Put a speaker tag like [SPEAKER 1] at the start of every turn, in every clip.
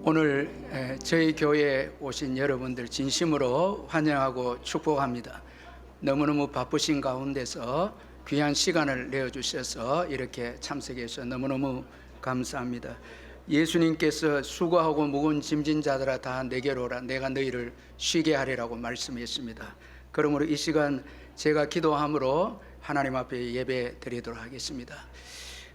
[SPEAKER 1] 오늘 저희 교회에 오신 여러분들 진심으로 환영하고 축복합니다. 너무너무 바쁘신 가운데서 귀한 시간을 내어주셔서 이렇게 참석해 주셔서 너무너무 감사합니다. 예수님께서 수고하고 무거운 짐진 자들아 다 내게로 오라, 내가 너희를 쉬게 하리라고 말씀했습니다. 그러므로 이 시간 제가 기도함으로 하나님 앞에 예배 드리도록 하겠습니다.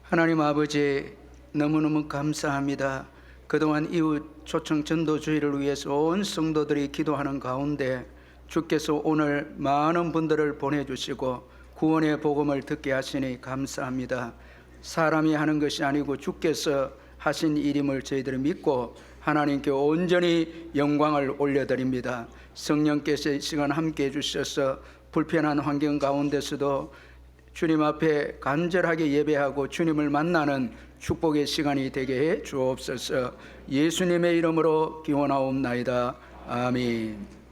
[SPEAKER 1] 하나님 아버지, 너무너무 감사합니다. 그동안 이웃 초청 전도주의를 위해서 온 성도들이 기도하는 가운데 주께서 오늘 많은 분들을 보내주시고 구원의 복음을 듣게 하시니 감사합니다. 사람이 하는 것이 아니고 주께서 하신 일임을 저희들이 믿고 하나님께 온전히 영광을 올려드립니다. 성령께서 이 시간 함께해 주셔서 불편한 환경 가운데서도 주님 앞에 간절하게 예배하고 주님을 만나는 축복의 시간이 되게 해 주옵소서. 예수님의 이름으로 기원하옵나이다. 아멘.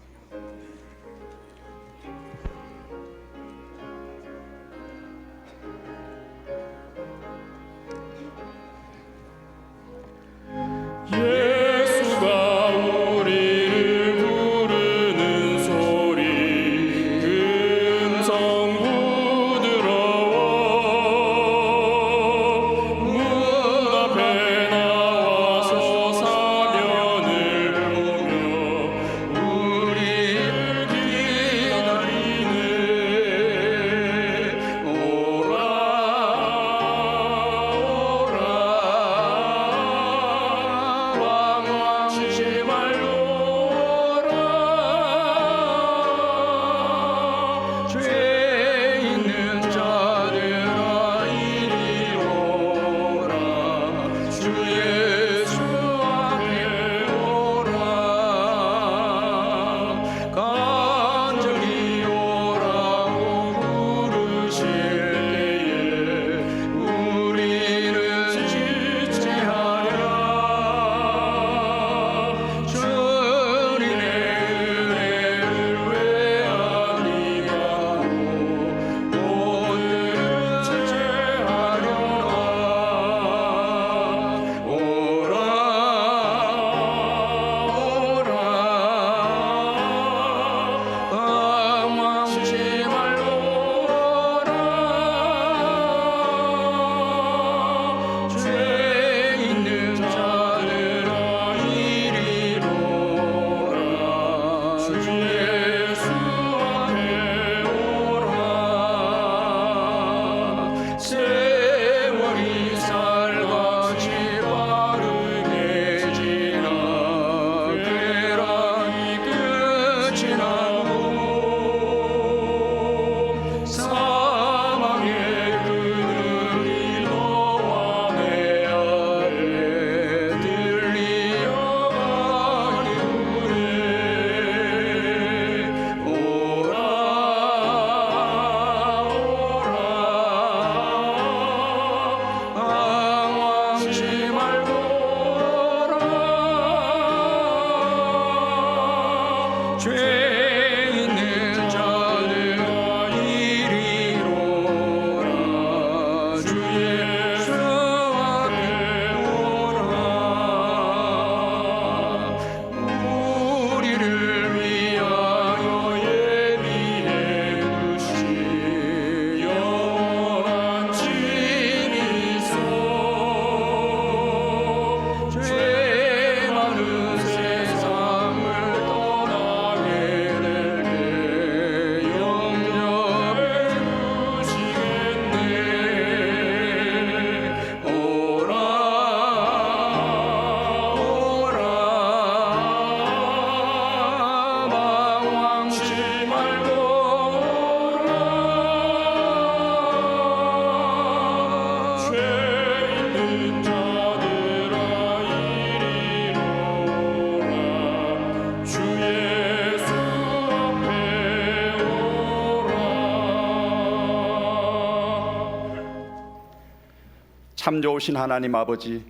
[SPEAKER 2] 참 좋으신 하나님 아버지,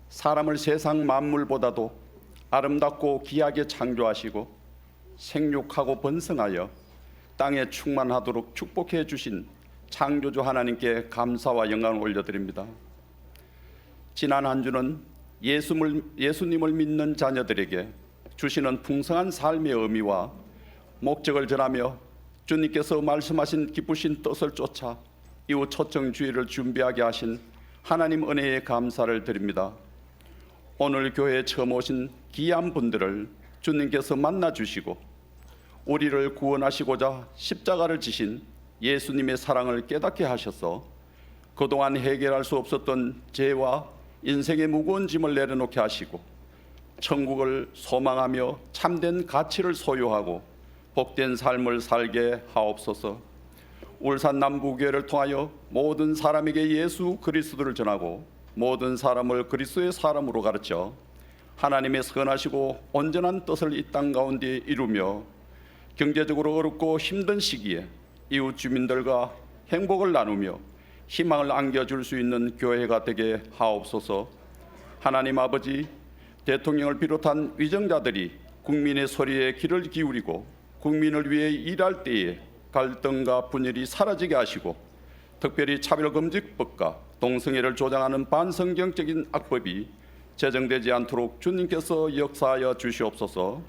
[SPEAKER 2] 사람을 세상 만물보다도 아름답고 귀하게 창조하시고 생육하고 번성하여 땅에 충만하도록 축복해 주신 창조주 하나님께 감사와 영광을 올려드립니다. 지난 한 주는 예수님을 믿는 자녀들에게 주시는 풍성한 삶의 의미와 목적을 전하며 주님께서 말씀하신 기쁘신 뜻을 쫓아 이후 초청주의를 준비하게 하신 하나님 은혜에 감사를 드립니다. 오늘 교회에 처음 오신 귀한 분들을 주님께서 만나주시고 우리를 구원하시고자 십자가를 지신 예수님의 사랑을 깨닫게 하셔서 그동안 해결할 수 없었던 죄와 인생의 무거운 짐을 내려놓게 하시고 천국을 소망하며 참된 가치를 소유하고 복된 삶을 살게 하옵소서. 울산 남부교회를 통하여 모든 사람에게 예수 그리스도를 전하고 모든 사람을 그리스도의 사람으로 가르쳐 하나님의 선하시고 온전한 뜻을 이 땅 가운데 이루며 경제적으로 어렵고 힘든 시기에 이웃 주민들과 행복을 나누며 희망을 안겨줄 수 있는 교회가 되게 하옵소서. 하나님 아버지, 대통령을 비롯한 위정자들이 국민의 소리에 귀를 기울이고 국민을 위해 일할 때에 갈등과 분열이 사라지게 하시고 특별히 차별금지법과 동성애를 조장하는 반성경적인 악법이 제정되지 않도록 주님께서 역사하여 주시옵소서.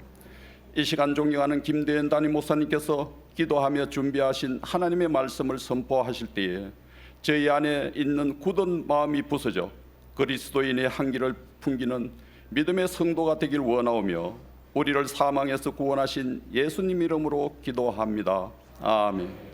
[SPEAKER 2] 이 시간 존경하는 김대현 담임 목사님께서 기도하며 준비하신 하나님의 말씀을 선포하실 때에 저희 안에 있는 굳은 마음이 부서져 그리스도인의 향기를 풍기는 믿음의 성도가 되길 원하오며 우리를 사망에서 구원하신 예수님 이름으로 기도합니다. 아멘.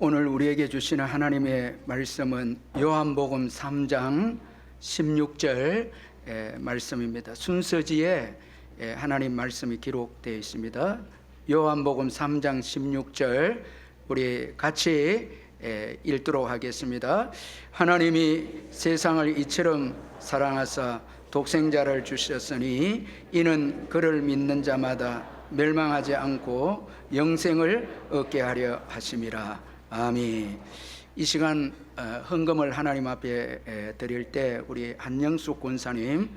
[SPEAKER 1] 오늘 우리에게 주시는 하나님의 말씀은 요한복음 3장 16절 말씀입니다. 순서지에 하나님 말씀이 기록되어 있습니다. 요한복음 3장 16절 우리 같이 읽도록 하겠습니다. 하나님이 세상을 이처럼 사랑하사 독생자를 주셨으니 이는 그를 믿는 자마다 멸망하지 않고 영생을 얻게 하려 하심이라. 아멘. 이 시간 헌금을 하나님 앞에 드릴 때 우리 한영숙 권사님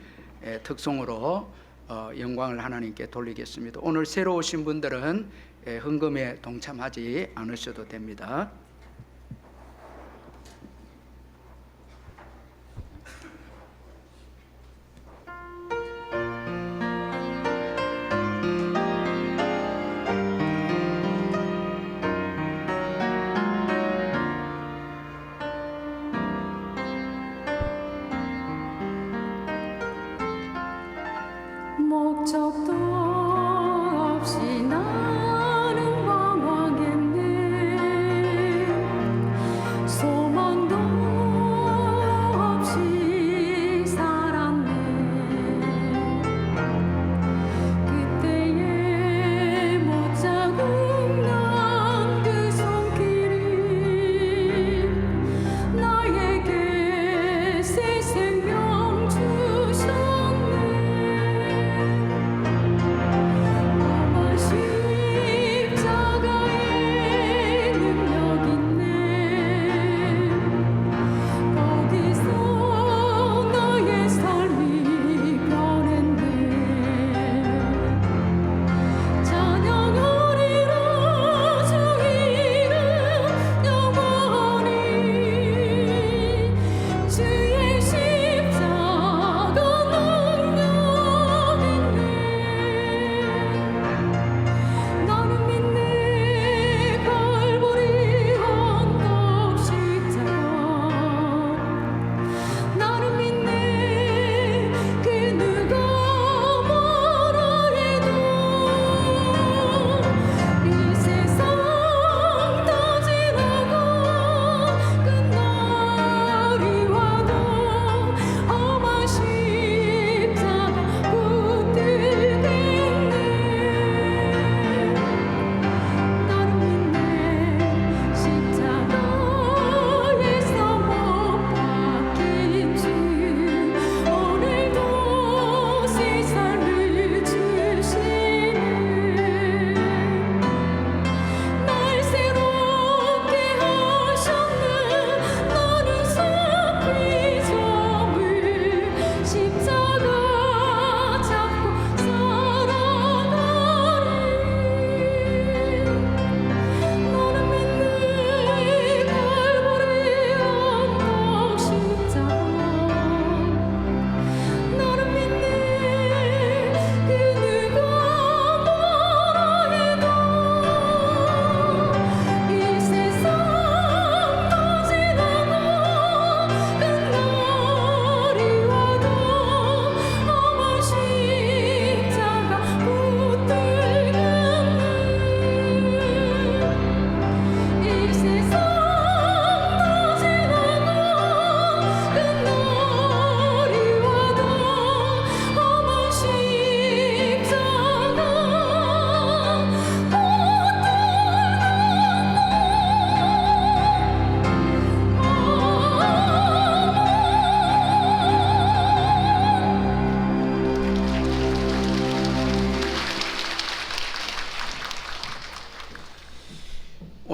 [SPEAKER 1] 특송으로 영광을 하나님께 돌리겠습니다. 오늘 새로 오신 분들은 헌금에 동참하지 않으셔도 됩니다.
[SPEAKER 3] 목적도 없이 나는 방황했네. 소망도 없이 살았네. 그때의 못자국 난 그 손길이 나에게 새 생명 주셨네.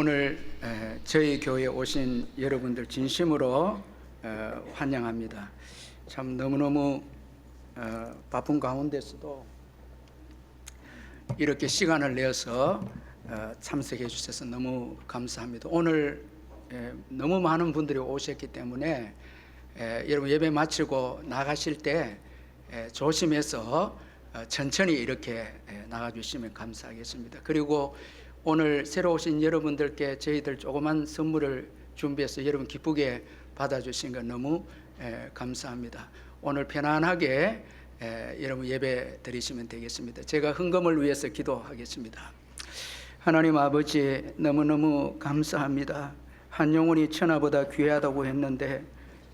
[SPEAKER 1] 오늘 저희 교회에 오신 여러분들 진심으로 환영합니다. 참 너무너무 바쁜 가운데서도 이렇게 시간을 내어서 참석해 주셔서 너무 감사합니다. 오늘 너무 많은 분들이 오셨기 때문에 여러분 예배 마치고 나가실 때 조심해서 천천히 이렇게 나가주시면 감사하겠습니다. 그리고 오늘 새로 오신 여러분들께 저희들 조그만 선물을 준비해서 여러분 기쁘게 받아주신 것 너무 감사합니다. 오늘 편안하게 여러분 예배 드리시면 되겠습니다. 제가 헌금을 위해서 기도하겠습니다. 하나님 아버지, 너무너무 감사합니다. 한 영혼이 천하보다 귀하다고 했는데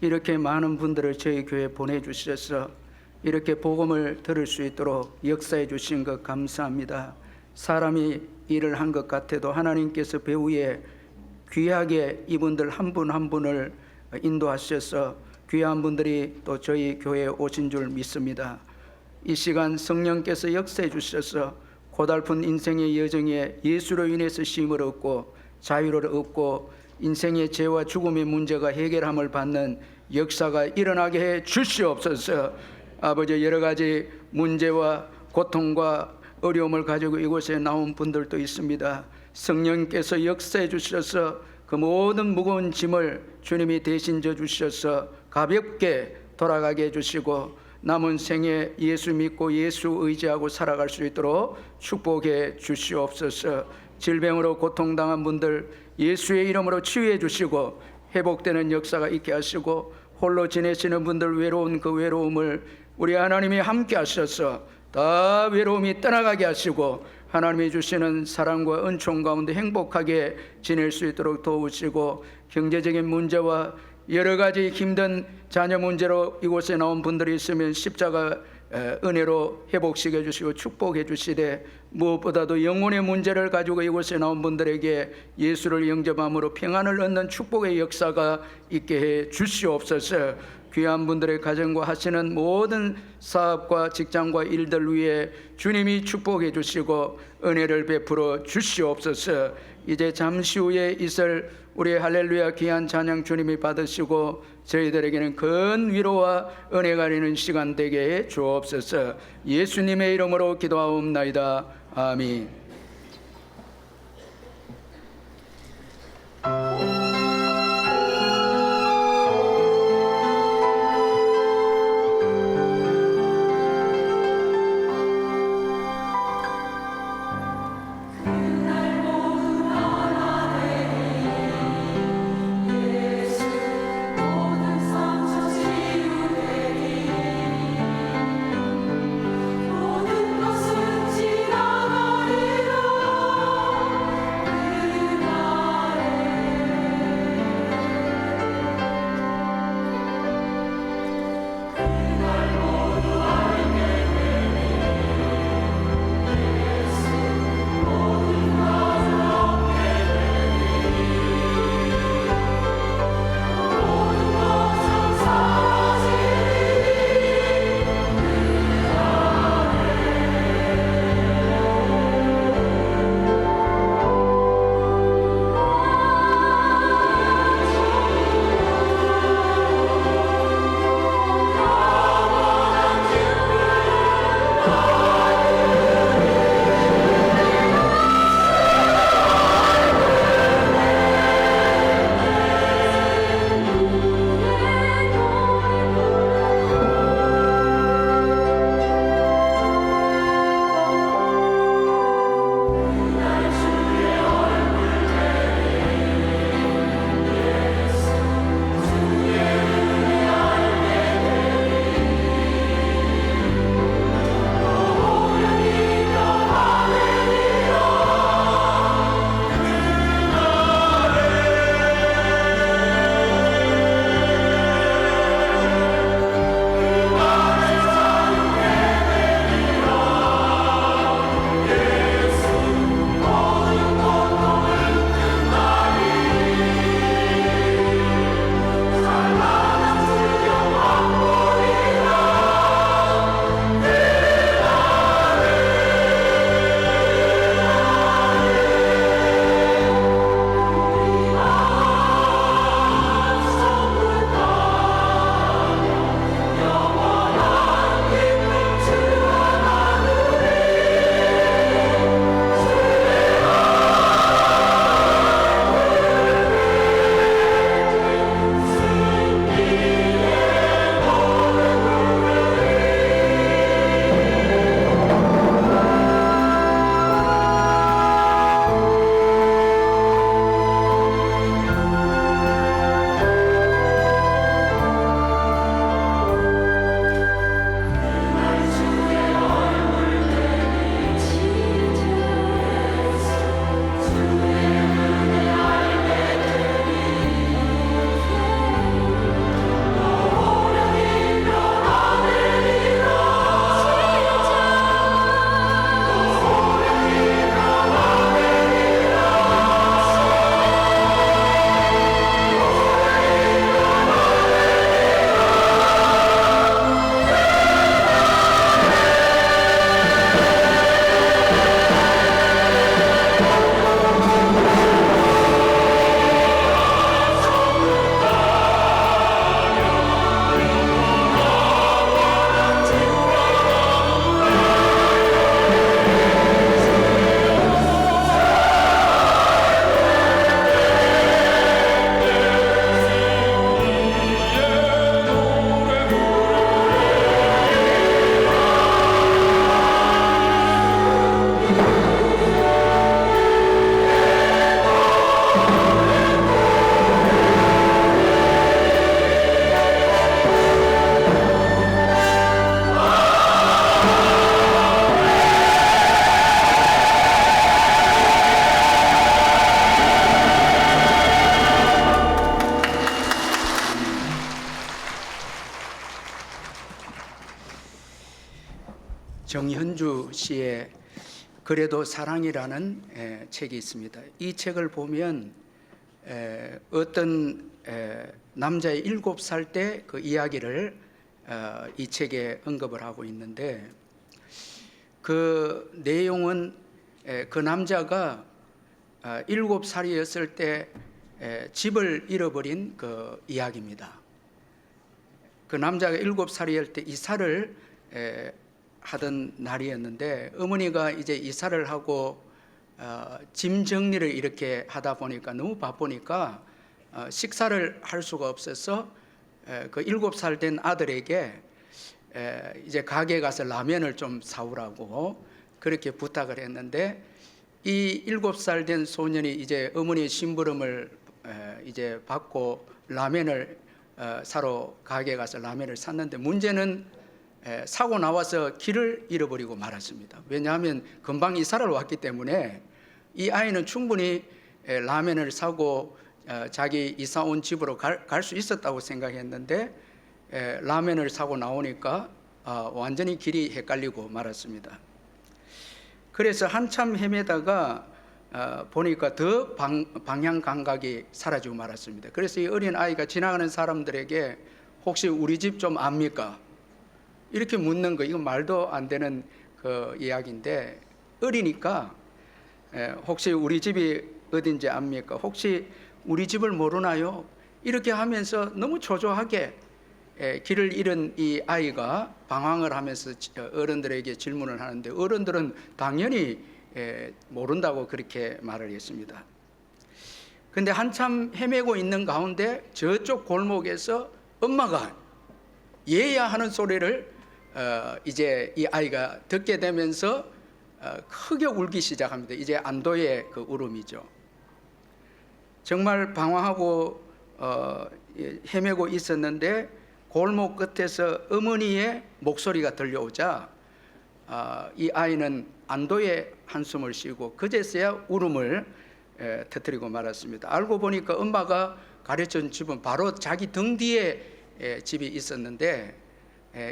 [SPEAKER 1] 이렇게 많은 분들을 저희 교회에 보내주셔서 이렇게 복음을 들을 수 있도록 역사해 주신 것 감사합니다. 사람이 일을 한 것 같아도 하나님께서 배후에 귀하게 이분들 한 분 한 분을 인도하셔서 귀한 분들이 또 저희 교회에 오신 줄 믿습니다. 이 시간 성령께서 역사해 주셔서 고달픈 인생의 여정에 예수로 인해서 쉼을 얻고 자유를 얻고 인생의 죄와 죽음의 문제가 해결함을 받는 역사가 일어나게 해 주시옵소서. 아버지, 여러 가지 문제와 고통과 어려움을 가지고 이곳에 나온 분들도 있습니다. 성령께서 역사해 주셔서 그 모든 무거운 짐을 주님이 대신 져 주셔서 가볍게 돌아가게 해주시고 남은 생에 예수 믿고 예수 의지하고 살아갈 수 있도록 축복해 주시옵소서. 질병으로 고통당한 분들 예수의 이름으로 치유해 주시고 회복되는 역사가 있게 하시고 홀로 지내시는 분들 외로운 그 외로움을 우리 하나님이 함께 하셔서 다 외로움이 떠나가게 하시고 하나님이 주시는 사랑과 은총 가운데 행복하게 지낼 수 있도록 도우시고 경제적인 문제와 여러 가지 힘든 자녀 문제로 이곳에 나온 분들이 있으면 십자가 은혜로 회복시켜 주시고 축복해 주시되 무엇보다도 영혼의 문제를 가지고 이곳에 나온 분들에게 예수를 영접함으로 평안을 얻는 축복의 역사가 있게 해 주시옵소서. 귀한 분들의 가정과 하시는 모든 사업과 직장과 일들 위해 주님이 축복해 주시고 은혜를 베풀어 주시옵소서. 이제 잠시 후에 있을 우리 할렐루야 귀한 찬양 주님이 받으시고 저희들에게는 큰 위로와 은혜가 되는 시간 되게 해 주옵소서. 예수님의 이름으로 기도하옵나이다. 아멘.
[SPEAKER 3] 모든 것은 지나가리
[SPEAKER 1] 정현주 씨의 그래도 사랑이라는 책이 있습니다. 이 책을 보면 어떤 남자의 7살 때 그 이야기를 이 책에 언급을 하고 있는데, 그 내용은 그 남자가 7살이었을 때 집을 잃어버린 그 이야기입니다. 그 남자가 7살이었을 때 이사를 하던 날이었는데, 어머니가 이제 이사를 하고 짐 정리를 이렇게 하다 보니까 너무 바쁘니까 식사를 할 수가 없어서 그 7살 된 아들에게 이제 가게에 가서 라면을 좀 사오라고 그렇게 부탁을 했는데, 이 7살 된 소년이 이제 어머니의 심부름을 이제 받고 라면을 사러 가게에 가서 라면을 샀는데, 문제는 사고 나와서 길을 잃어버리고 말았습니다. 왜냐하면 금방 이사를 왔기 때문에 이 아이는 충분히 라면을 사고 자기 이사 온 집으로 갈 수 있었다고 생각했는데, 라면을 사고 나오니까 완전히 길이 헷갈리고 말았습니다. 그래서 한참 헤매다가 보니까 더 방향 감각이 사라지고 말았습니다. 그래서 이 어린 아이가 지나가는 사람들에게 혹시 우리 집 좀 압니까? 이렇게 묻는 거, 이건 말도 안 되는 그 이야기인데, 어리니까 혹시 우리 집이 어딘지 압니까? 혹시 우리 집을 모르나요? 이렇게 하면서 너무 초조하게 길을 잃은 이 아이가 방황을 하면서 어른들에게 질문을 하는데, 어른들은 당연히 모른다고 그렇게 말을 했습니다. 근데 한참 헤매고 있는 가운데 저쪽 골목에서 엄마가 얘야 하는 소리를 이제 이 아이가 듣게 되면서 크게 울기 시작합니다. 이제 안도의 그 울음이죠. 정말 방황하고 헤매고 있었는데 골목 끝에서 어머니의 목소리가 들려오자 이 아이는 안도의 한숨을 쉬고 그제서야 울음을 터뜨리고 말았습니다. 알고 보니까 엄마가 가르쳐준 집은 바로 자기 등 뒤에 집이 있었는데,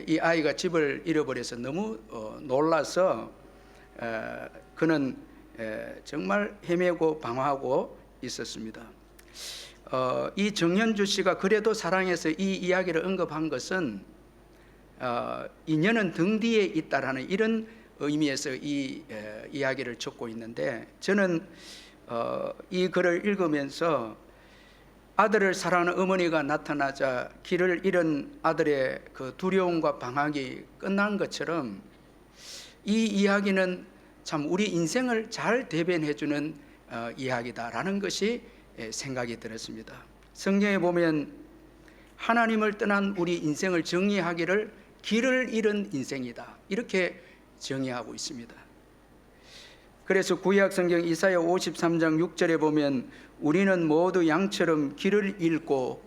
[SPEAKER 1] 이 아이가 집을 잃어버려서 너무 놀라서 그는 정말 헤매고 방황하고 있었습니다. 이 정현주 씨가 그래도 사랑해서 이 이야기를 언급한 것은 인연은 등 뒤에 있다라는 이런 의미에서 이 이야기를 적고 있는데, 저는 이 글을 읽으면서 아들을 사랑하는 어머니가 나타나자 길을 잃은 아들의 그 두려움과 방황이 끝난 것처럼 이 이야기는 참 우리 인생을 잘 대변해주는 이야기다라는 것이 생각이 들었습니다. 성경에 보면 하나님을 떠난 우리 인생을 정의하기를 길을 잃은 인생이다, 이렇게 정의하고 있습니다. 그래서 구약 성경 이사야 53장 6절에 보면 우리는 모두 양처럼 길을 잃고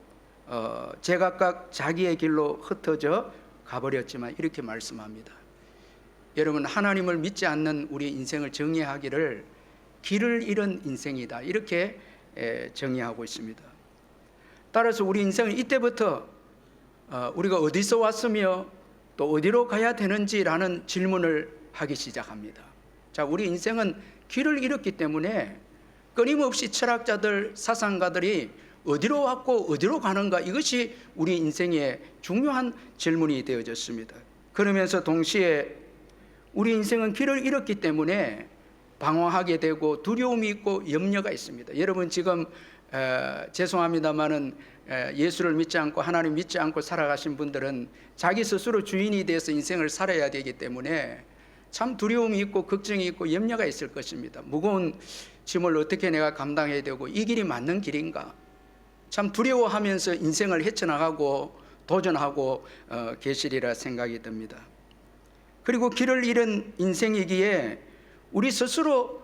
[SPEAKER 1] 제각각 자기의 길로 흩어져 가버렸지만, 이렇게 말씀합니다. 여러분, 하나님을 믿지 않는 우리 인생을 정의하기를 길을 잃은 인생이다, 이렇게 정의하고 있습니다. 따라서 우리 인생은 이때부터 우리가 어디서 왔으며 또 어디로 가야 되는지라는 질문을 하기 시작합니다. 자, 우리 인생은 길을 잃었기 때문에 끊임없이 철학자들, 사상가들이 어디로 왔고 어디로 가는가, 이것이 우리 인생의 중요한 질문이 되어졌습니다. 그러면서 동시에 우리 인생은 길을 잃었기 때문에 방황하게 되고 두려움이 있고 염려가 있습니다. 여러분, 지금 죄송합니다마는 예수를 믿지 않고 하나님 믿지 않고 살아가신 분들은 자기 스스로 주인이 돼서 인생을 살아야 되기 때문에 참 두려움이 있고 걱정이 있고 염려가 있을 것입니다. 무거운 짐을 어떻게 내가 감당해야 되고 이 길이 맞는 길인가, 참 두려워하면서 인생을 헤쳐나가고 도전하고 계시리라 생각이 듭니다. 그리고 길을 잃은 인생이기에 우리 스스로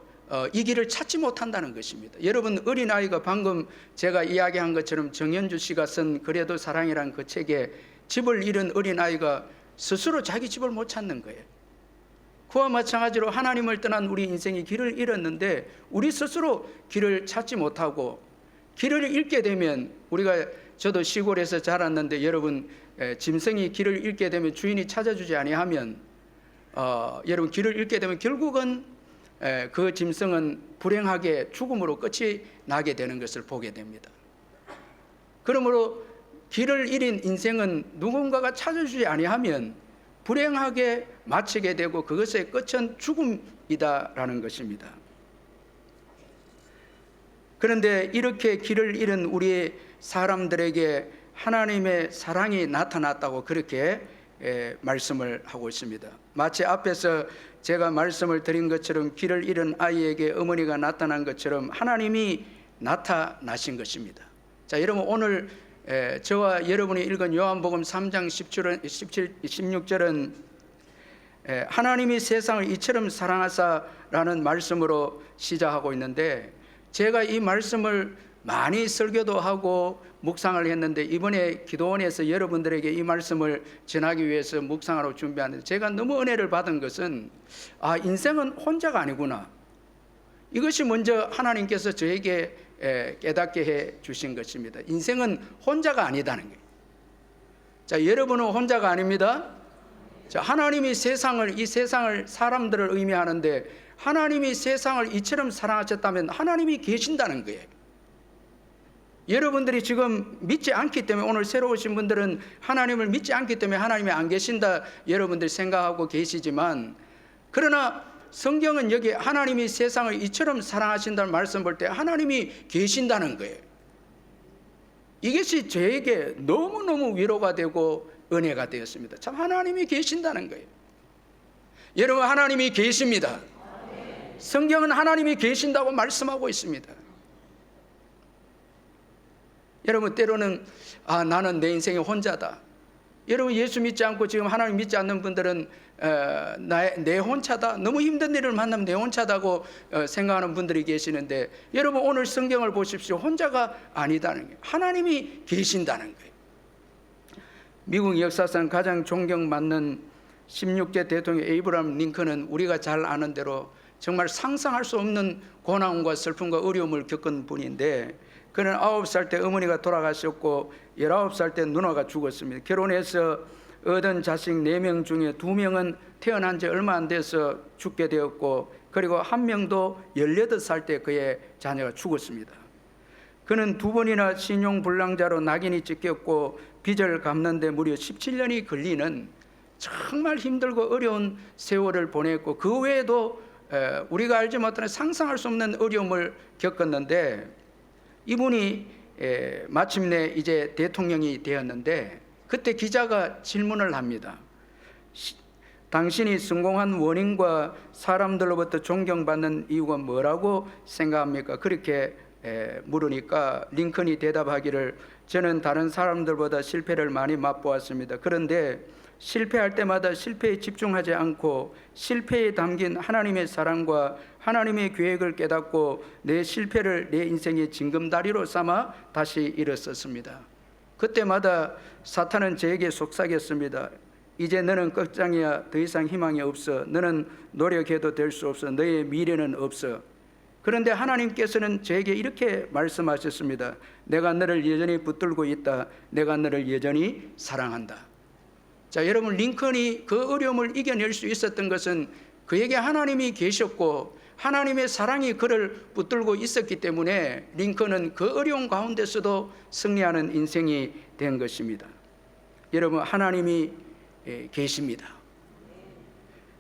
[SPEAKER 1] 이 길을 찾지 못한다는 것입니다. 여러분, 어린아이가 방금 제가 이야기한 것처럼 정현주 씨가 쓴 그래도 사랑이라는 그 책에 집을 잃은 어린아이가 스스로 자기 집을 못 찾는 거예요. 그와 마찬가지로 하나님을 떠난 우리 인생이 길을 잃었는데 우리 스스로 길을 찾지 못하고, 길을 잃게 되면 저도 시골에서 자랐는데 여러분, 짐승이 길을 잃게 되면 주인이 찾아주지 아니하면 여러분 길을 잃게 되면 결국은 그 짐승은 불행하게 죽음으로 끝이 나게 되는 것을 보게 됩니다. 그러므로 길을 잃은 인생은 누군가가 찾아주지 아니하면 불행하게 마치게 되고 그것의 끝은 죽음이다라는 것입니다. 그런데 이렇게 길을 잃은 우리 사람들에게 하나님의 사랑이 나타났다고 그렇게 말씀을 하고 있습니다. 마치 앞에서 제가 말씀을 드린 것처럼 길을 잃은 아이에게 어머니가 나타난 것처럼 하나님이 나타나신 것입니다. 자, 여러분 오늘 저와 여러분이 읽은 요한복음 3장 16절은 하나님이 세상을 이처럼 사랑하사라는 말씀으로 시작하고 있는데, 제가 이 말씀을 많이 설교도 하고 묵상을 했는데 이번에 기도원에서 여러분들에게 이 말씀을 전하기 위해서 묵상하러 준비하는데 제가 너무 은혜를 받은 것은 인생은 혼자가 아니구나. 이것이 먼저 하나님께서 저에게 깨닫게 해 주신 것입니다. 인생은 혼자가 아니다는 거예요. 자, 여러분은 혼자가 아닙니다. 자, 하나님이 이 세상을 사람들을 의미하는데 하나님이 세상을 이처럼 사랑하셨다면 하나님이 계신다는 거예요. 여러분들이 지금 믿지 않기 때문에, 오늘 새로 오신 분들은 하나님을 믿지 않기 때문에 하나님이 안 계신다 여러분들이 생각하고 계시지만, 그러나 성경은 여기 하나님이 세상을 이처럼 사랑하신다는 말씀 볼 때 하나님이 계신다는 거예요. 이것이 저에게 너무너무 위로가 되고 은혜가 되었습니다. 참 하나님이 계신다는 거예요. 여러분, 하나님이 계십니다. 성경은 하나님이 계신다고 말씀하고 있습니다. 여러분, 때로는 나는 내 인생에 혼자다. 여러분, 예수 믿지 않고 지금 하나님 믿지 않는 분들은 내 혼자다, 너무 힘든 일을 만나면 내 혼자다고 생각하는 분들이 계시는데, 여러분 오늘 성경을 보십시오. 혼자가 아니다는 거예요. 하나님이 계신다는 거예요. 미국 역사상 가장 존경받는 16대 대통령 에이브라함 링컨은 우리가 잘 아는 대로 정말 상상할 수 없는 고난과 슬픔과 어려움을 겪은 분인데, 그는 9살 때 어머니가 돌아가셨고 19살 때 누나가 죽었습니다. 결혼해서 얻은 자식 4명 중에 2명은 태어난 지 얼마 안 돼서 죽게 되었고, 그리고 1명도 18살 때 그의 자녀가 죽었습니다. 그는 2번이나 신용불량자로 낙인이 찍혔고 빚을 갚는 데 무려 17년이 걸리는 정말 힘들고 어려운 세월을 보냈고, 그 외에도 우리가 알지 못하는 상상할 수 없는 어려움을 겪었는데, 이분이 마침내 이제 대통령이 되었는데, 그때 기자가 질문을 합니다. 당신이 성공한 원인과 사람들로부터 존경받는 이유가 뭐라고 생각합니까? 그렇게 물으니까 링컨이 대답하기를, 저는 다른 사람들보다 실패를 많이 맛보았습니다. 그런데 실패할 때마다 실패에 집중하지 않고 실패에 담긴 하나님의 사랑과 하나님의 계획을 깨닫고 내 실패를 내 인생의 징검다리로 삼아 다시 일어섰습니다. 그때마다 사탄은 저에게 속삭였습니다. 이제 너는 끝장이야. 더 이상 희망이 없어. 너는 노력해도 될 수 없어. 너의 미래는 없어. 그런데 하나님께서는 저에게 이렇게 말씀하셨습니다. 내가 너를 여전히 붙들고 있다. 내가 너를 여전히 사랑한다. 자, 여러분, 링컨이 그 어려움을 이겨낼 수 있었던 것은 그에게 하나님이 계셨고 하나님의 사랑이 그를 붙들고 있었기 때문에 링컨은 그 어려운 가운데서도 승리하는 인생이 된 것입니다. 여러분, 하나님이 계십니다.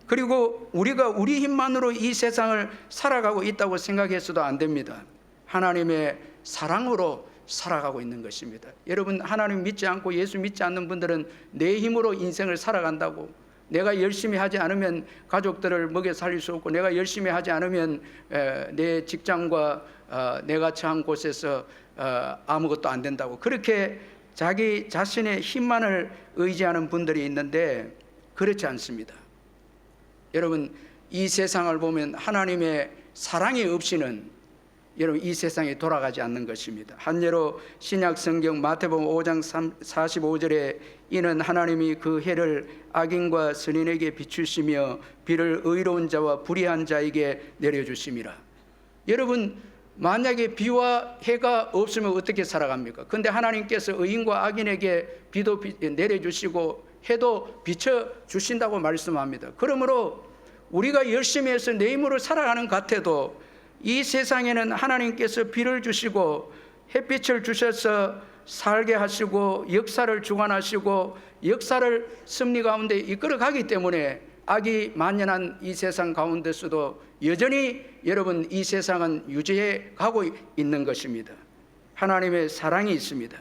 [SPEAKER 1] 그리고 우리가 우리 힘만으로 이 세상을 살아가고 있다고 생각해서도 안 됩니다. 하나님의 사랑으로 살아가고 있는 것입니다. 여러분, 하나님 믿지 않고 예수 믿지 않는 분들은 내 힘으로 인생을 살아간다고, 내가 열심히 하지 않으면 가족들을 먹여 살릴 수 없고, 내가 열심히 하지 않으면 내 직장과 내가 처한 곳에서 아무것도 안 된다고, 그렇게 자기 자신의 힘만을 의지하는 분들이 있는데, 그렇지 않습니다. 여러분, 이 세상을 보면 하나님의 사랑이 없이는 여러분 이 세상에 돌아가지 않는 것입니다. 한 예로 신약 성경 마태복음 5장 45절에 이는 하나님이 그 해를 악인과 선인에게 비추시며 비를 의로운 자와 불의한 자에게 내려주심이라. 여러분, 만약에 비와 해가 없으면 어떻게 살아갑니까? 그런데 하나님께서 의인과 악인에게 비도 내려주시고 해도 비춰 주신다고 말씀합니다. 그러므로 우리가 열심히 해서 내 힘으로 살아가는 것 같아도 이 세상에는 하나님께서 비를 주시고 햇빛을 주셔서 살게 하시고 역사를 주관하시고 역사를 섭리 가운데 이끌어 가기 때문에 악이 만연한 이 세상 가운데서도 여전히 여러분 이 세상은 유지해 가고 있는 것입니다. 하나님의 사랑이 있습니다.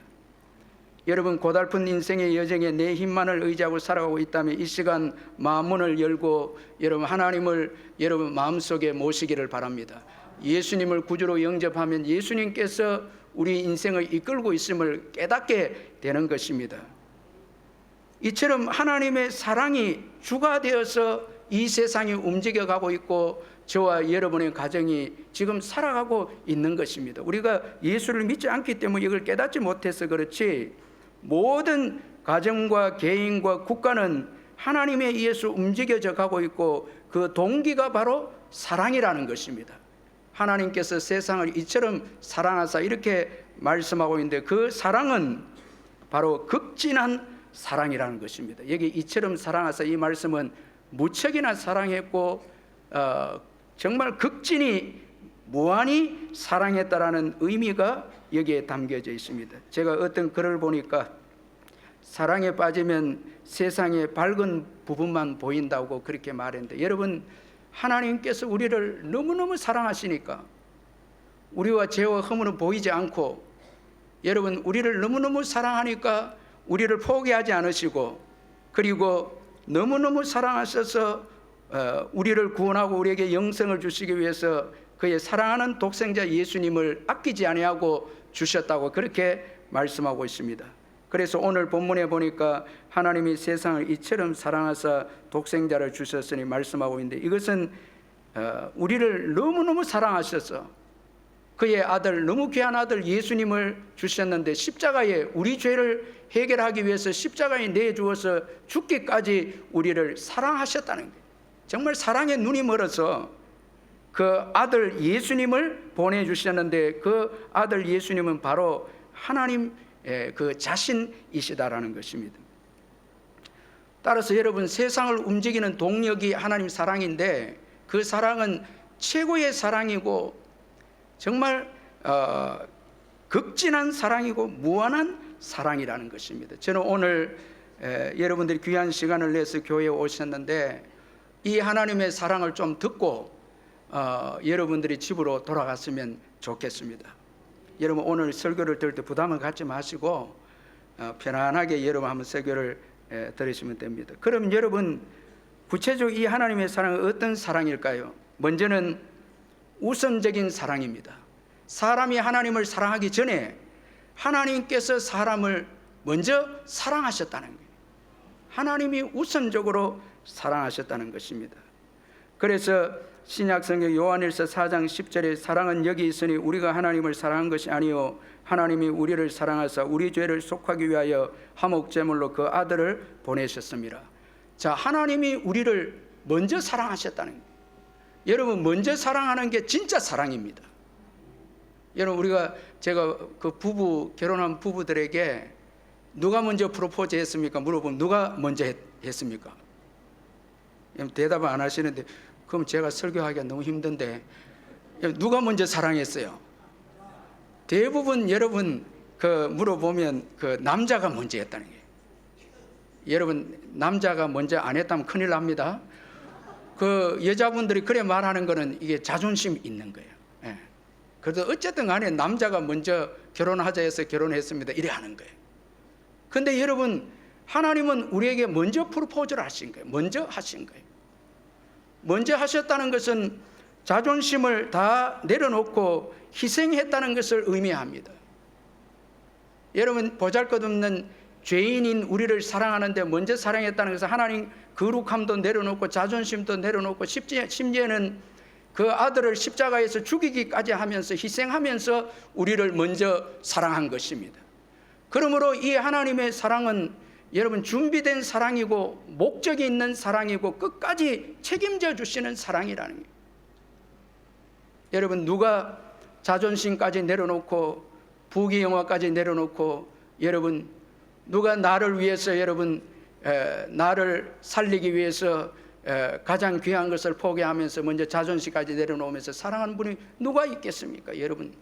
[SPEAKER 1] 여러분 고달픈 인생의 여정에 내 힘만을 의지하고 살아가고 있다면 이 시간 마음문을 열고 여러분 하나님을 여러분 마음속에 모시기를 바랍니다. 예수님을 구주로 영접하면 예수님께서 우리 인생을 이끌고 있음을 깨닫게 되는 것입니다. 이처럼 하나님의 사랑이 주가 되어서 이 세상이 움직여가고 있고 저와 여러분의 가정이 지금 살아가고 있는 것입니다. 우리가 예수를 믿지 않기 때문에 이걸 깨닫지 못해서 그렇지 모든 가정과 개인과 국가는 하나님에 의해서 움직여져 가고 있고 그 동기가 바로 사랑이라는 것입니다. 하나님께서 세상을 이처럼 사랑하사 이렇게 말씀하고 있는데 그 사랑은 바로 극진한 사랑이라는 것입니다. 여기 이처럼 사랑하사 이 말씀은 무척이나 사랑했고 정말 극진히 무한히 사랑했다라는 의미가 여기에 담겨져 있습니다. 제가 어떤 글을 보니까 사랑에 빠지면 세상의 밝은 부분만 보인다고 그렇게 말했는데 여러분 하나님께서 우리를 너무너무 사랑하시니까 우리와 죄와 허물은 보이지 않고 여러분 우리를 너무너무 사랑하니까 우리를 포기하지 않으시고 그리고 너무너무 사랑하셔서 우리를 구원하고 우리에게 영생을 주시기 위해서 그의 사랑하는 독생자 예수님을 아끼지 아니하고 주셨다고 그렇게 말씀하고 있습니다. 그래서 오늘 본문에 보니까 하나님이 세상을 이처럼 사랑하사 독생자를 주셨으니 말씀하고 있는데 이것은 우리를 너무너무 사랑하셔서 그의 아들 너무 귀한 아들 예수님을 주셨는데 십자가에 우리 죄를 해결하기 위해서 십자가에 내주어서 죽기까지 우리를 사랑하셨다는 거예요. 정말 사랑에 눈이 멀어서 그 아들 예수님을 보내주셨는데 그 아들 예수님은 바로 하나님 그 자신이시다라는 것입니다. 따라서 여러분 세상을 움직이는 동력이 하나님 사랑인데 그 사랑은 최고의 사랑이고 정말 극진한 사랑이고 무한한 사랑이라는 것입니다. 저는 오늘 여러분들이 귀한 시간을 내서 교회에 오셨는데 이 하나님의 사랑을 좀 듣고 여러분들이 집으로 돌아갔으면 좋겠습니다. 여러분 오늘 설교를 들을 때 부담을 갖지 마시고 편안하게 여러분 한번 설교를 들으시면 됩니다. 그럼 여러분 구체적으로 이 하나님의 사랑은 어떤 사랑일까요? 먼저는 우선적인 사랑입니다. 사람이 하나님을 사랑하기 전에 하나님께서 사람을 먼저 사랑하셨다는 거예요. 하나님이 우선적으로 사랑하셨다는 것입니다. 그래서 신약성경 요한일서 4장 10절에 사랑은 여기 있으니 우리가 하나님을 사랑한 것이 아니요 하나님이 우리를 사랑하사 우리 죄를 속하기 위하여 화목제물로 그 아들을 보내셨습니다. 자, 하나님이 우리를 먼저 사랑하셨다는 거예요. 여러분 먼저 사랑하는 게 진짜 사랑입니다. 여러분 제가 그 결혼한 부부들에게 누가 먼저 프로포즈 했습니까? 물어보면 누가 먼저 했습니까? 대답을 안 하시는데 그럼 제가 설교하기가 너무 힘든데 누가 먼저 사랑했어요? 대부분 여러분 물어보면 그 남자가 먼저 했다는 거예요. 여러분 남자가 먼저 안 했다면 큰일 납니다. 그 여자분들이 그래 말하는 거는 이게 자존심 있는 거예요. 예. 그래도 어쨌든 간에 남자가 먼저 결혼하자 해서 결혼했습니다. 이래 하는 거예요. 근데 여러분 하나님은 우리에게 먼저 프로포즈를 하신 거예요. 먼저 하신 거예요. 먼저 하셨다는 것은 자존심을 다 내려놓고 희생했다는 것을 의미합니다. 여러분 보잘것없는 죄인인 우리를 사랑하는데 먼저 사랑했다는 것은 하나님 거룩함도 내려놓고 자존심도 내려놓고 심지어는 그 아들을 십자가에서 죽이기까지 하면서 희생하면서 우리를 먼저 사랑한 것입니다. 그러므로 이 하나님의 사랑은 여러분 준비된 사랑이고 목적이 있는 사랑이고 끝까지 책임져 주시는 사랑이라는 거예요. 여러분 누가 자존심까지 내려놓고 부귀영화까지 내려놓고 여러분 누가 나를 위해서 여러분 나를 살리기 위해서 가장 귀한 것을 포기하면서 먼저 자존심까지 내려놓으면서 사랑하는 분이 누가 있겠습니까? 여러분,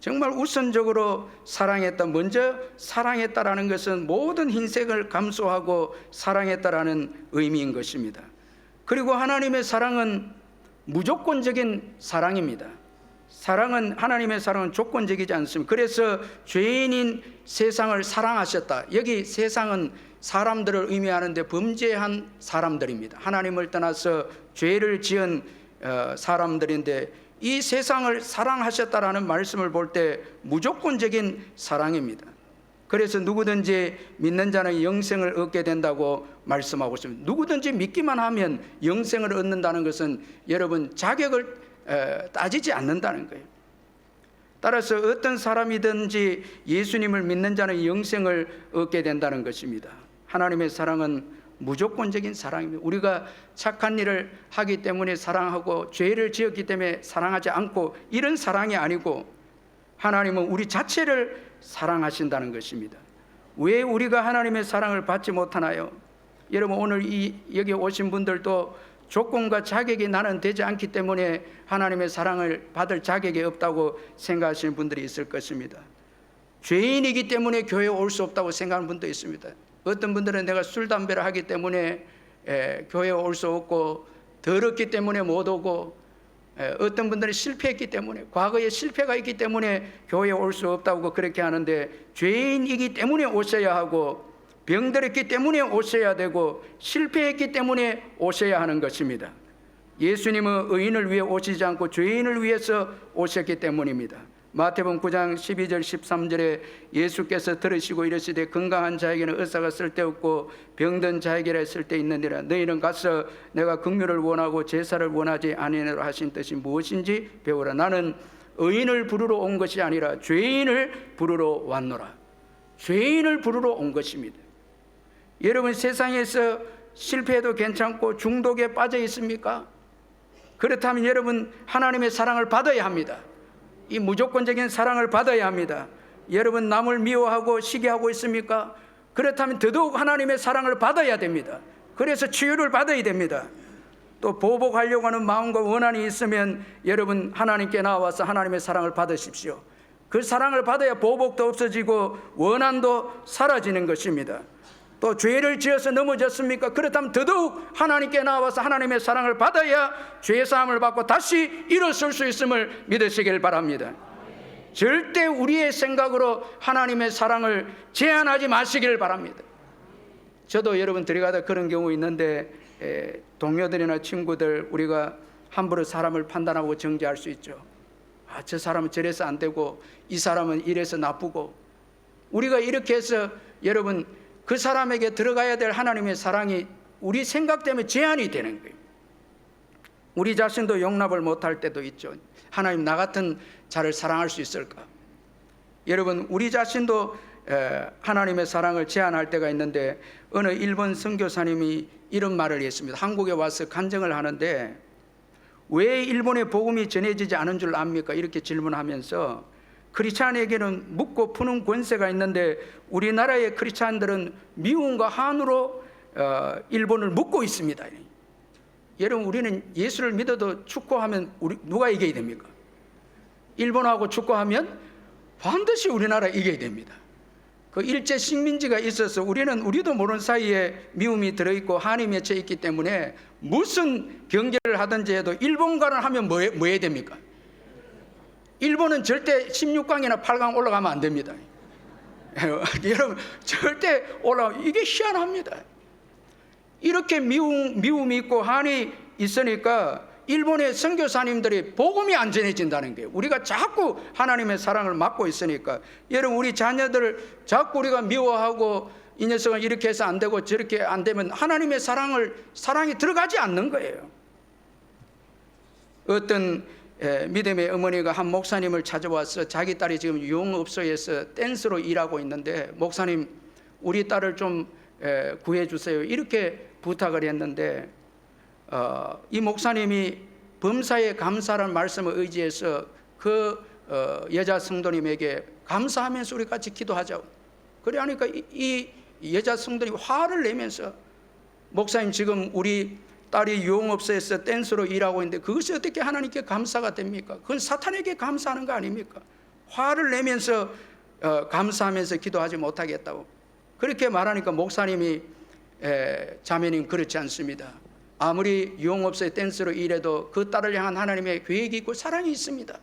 [SPEAKER 1] 정말 우선적으로 사랑했다. 먼저 사랑했다라는 것은 모든 흰색을 감수하고 사랑했다라는 의미인 것입니다. 그리고 하나님의 사랑은 무조건적인 사랑입니다. 하나님의 사랑은 조건적이지 않습니다. 그래서 죄인인 세상을 사랑하셨다. 여기 세상은 사람들을 의미하는데 범죄한 사람들입니다. 하나님을 떠나서 죄를 지은 사람들인데 이 세상을 사랑하셨다라는 말씀을 볼 때 무조건적인 사랑입니다. 그래서 누구든지 믿는 자는 영생을 얻게 된다고 말씀하고 있습니다. 누구든지 믿기만 하면 영생을 얻는다는 것은 여러분 자격을 따지지 않는다는 거예요. 따라서 어떤 사람이든지 예수님을 믿는 자는 영생을 얻게 된다는 것입니다. 하나님의 사랑은 무조건적인 사랑입니다. 우리가 착한 일을 하기 때문에 사랑하고 죄를 지었기 때문에 사랑하지 않고 이런 사랑이 아니고 하나님은 우리 자체를 사랑하신다는 것입니다. 왜 우리가 하나님의 사랑을 받지 못하나요? 여러분, 오늘 여기 오신 분들도 조건과 자격이 나는 되지 않기 때문에 하나님의 사랑을 받을 자격이 없다고 생각하시는 분들이 있을 것입니다. 죄인이기 때문에 교회에 올 수 없다고 생각하는 분도 있습니다. 어떤 분들은 내가 술, 담배를 하기 때문에 교회에 올 수 없고 더럽기 때문에 못 오고 어떤 분들은 실패했기 때문에 과거에 실패가 있기 때문에 교회에 올 수 없다고 그렇게 하는데 죄인이기 때문에 오셔야 하고 병들었기 때문에 오셔야 되고 실패했기 때문에 오셔야 하는 것입니다. 예수님은 의인을 위해 오시지 않고 죄인을 위해서 오셨기 때문입니다. 마태복음 9장 12절 13절에 예수께서 들으시고 이르시되 건강한 자에게는 의사가 쓸데없고 병든 자에게라 쓸데있느니라. 너희는 가서 내가 긍휼을 원하고 제사를 원하지 아니하노라 하신 뜻이 무엇인지 배우라. 나는 의인을 부르러 온 것이 아니라 죄인을 부르러 왔노라. 죄인을 부르러 온 것입니다. 여러분, 세상에서 실패해도 괜찮고 중독에 빠져 있습니까? 그렇다면 여러분, 하나님의 사랑을 받아야 합니다. 이 무조건적인 사랑을 받아야 합니다. 여러분, 남을 미워하고 시기하고 있습니까? 그렇다면 더더욱 하나님의 사랑을 받아야 됩니다. 그래서 치유를 받아야 됩니다. 또 보복하려고 하는 마음과 원한이 있으면 여러분, 하나님께 나와서 하나님의 사랑을 받으십시오. 그 사랑을 받아야 보복도 없어지고 원한도 사라지는 것입니다. 또 죄를 지어서 넘어졌습니까? 그렇다면 더더욱 하나님께 나와서 하나님의 사랑을 받아야 죄사함을 받고 다시 일어설 수 있음을 믿으시길 바랍니다. 절대 우리의 생각으로 하나님의 사랑을 제한하지 마시길 바랍니다. 저도 여러분 들어가다 그런 경우 있는데 동료들이나 친구들, 우리가 함부로 사람을 판단하고 정죄할 수 있죠. 저 사람은 저래서 안 되고 이 사람은 이래서 나쁘고, 우리가 이렇게 해서 여러분 그 사람에게 들어가야 될 하나님의 사랑이 우리 생각 때문에 제한이 되는 거예요. 우리 자신도 용납을 못할 때도 있죠. 하나님, 나 같은 자를 사랑할 수 있을까? 여러분, 우리 자신도 하나님의 사랑을 제한할 때가 있는데 어느 일본 선교사님이 이런 말을 했습니다. 한국에 와서 간증을 하는데 왜 일본의 복음이 전해지지 않은 줄 압니까? 이렇게 질문하면서 크리스찬에게는 묻고 푸는 권세가 있는데 우리나라의 크리스찬들은 미움과 한으로 일본을 묻고 있습니다. 여러분, 우리는 예수를 믿어도 축구하면 누가 이겨야 됩니까? 일본하고 축구하면 반드시 우리나라 이겨야 됩니다. 그 일제 식민지가 있어서 우리도 모르는 사이에 미움이 들어있고 한이 맺혀 있기 때문에 무슨 경기를 하든지 해도 일본과를 하면 뭐 해야 됩니까? 일본은 절대 16강이나 8강 올라가면 안 됩니다. 여러분, 절대 이게 희한합니다. 이렇게 미움이 있고 한이 있으니까 일본의 선교사님들이 복음이 안 전해진다는 거예요. 우리가 자꾸 하나님의 사랑을 막고 있으니까. 여러분, 우리 자녀들을 자꾸 우리가 미워하고 이 녀석은 이렇게 해서 안 되고 저렇게 안 되면 하나님의 사랑이 들어가지 않는 거예요. 어떤 믿음의 어머니가 한 목사님을 찾아와서 자기 딸이 지금 유흥업소에서 댄스로 일하고 있는데 목사님, 우리 딸을 좀 구해 주세요, 이렇게 부탁을 했는데 이 목사님이 범사에 감사라는 말씀을 의지해서 그 여자 성도님에게 감사하면서 우리 같이 기도하자고 그래 하니까 이 여자 성도들이 화를 내면서 목사님 지금 우리 딸이 유흥업소에서 댄서로 일하고 있는데 그것이 어떻게 하나님께 감사가 됩니까? 그건 사탄에게 감사하는 거 아닙니까? 화를 내면서 감사하면서 기도하지 못하겠다고 그렇게 말하니까 목사님이 자매님 그렇지 않습니다. 아무리 유흥업소의 댄서로 일해도 그 딸을 향한 하나님의 계획이 있고 사랑이 있습니다.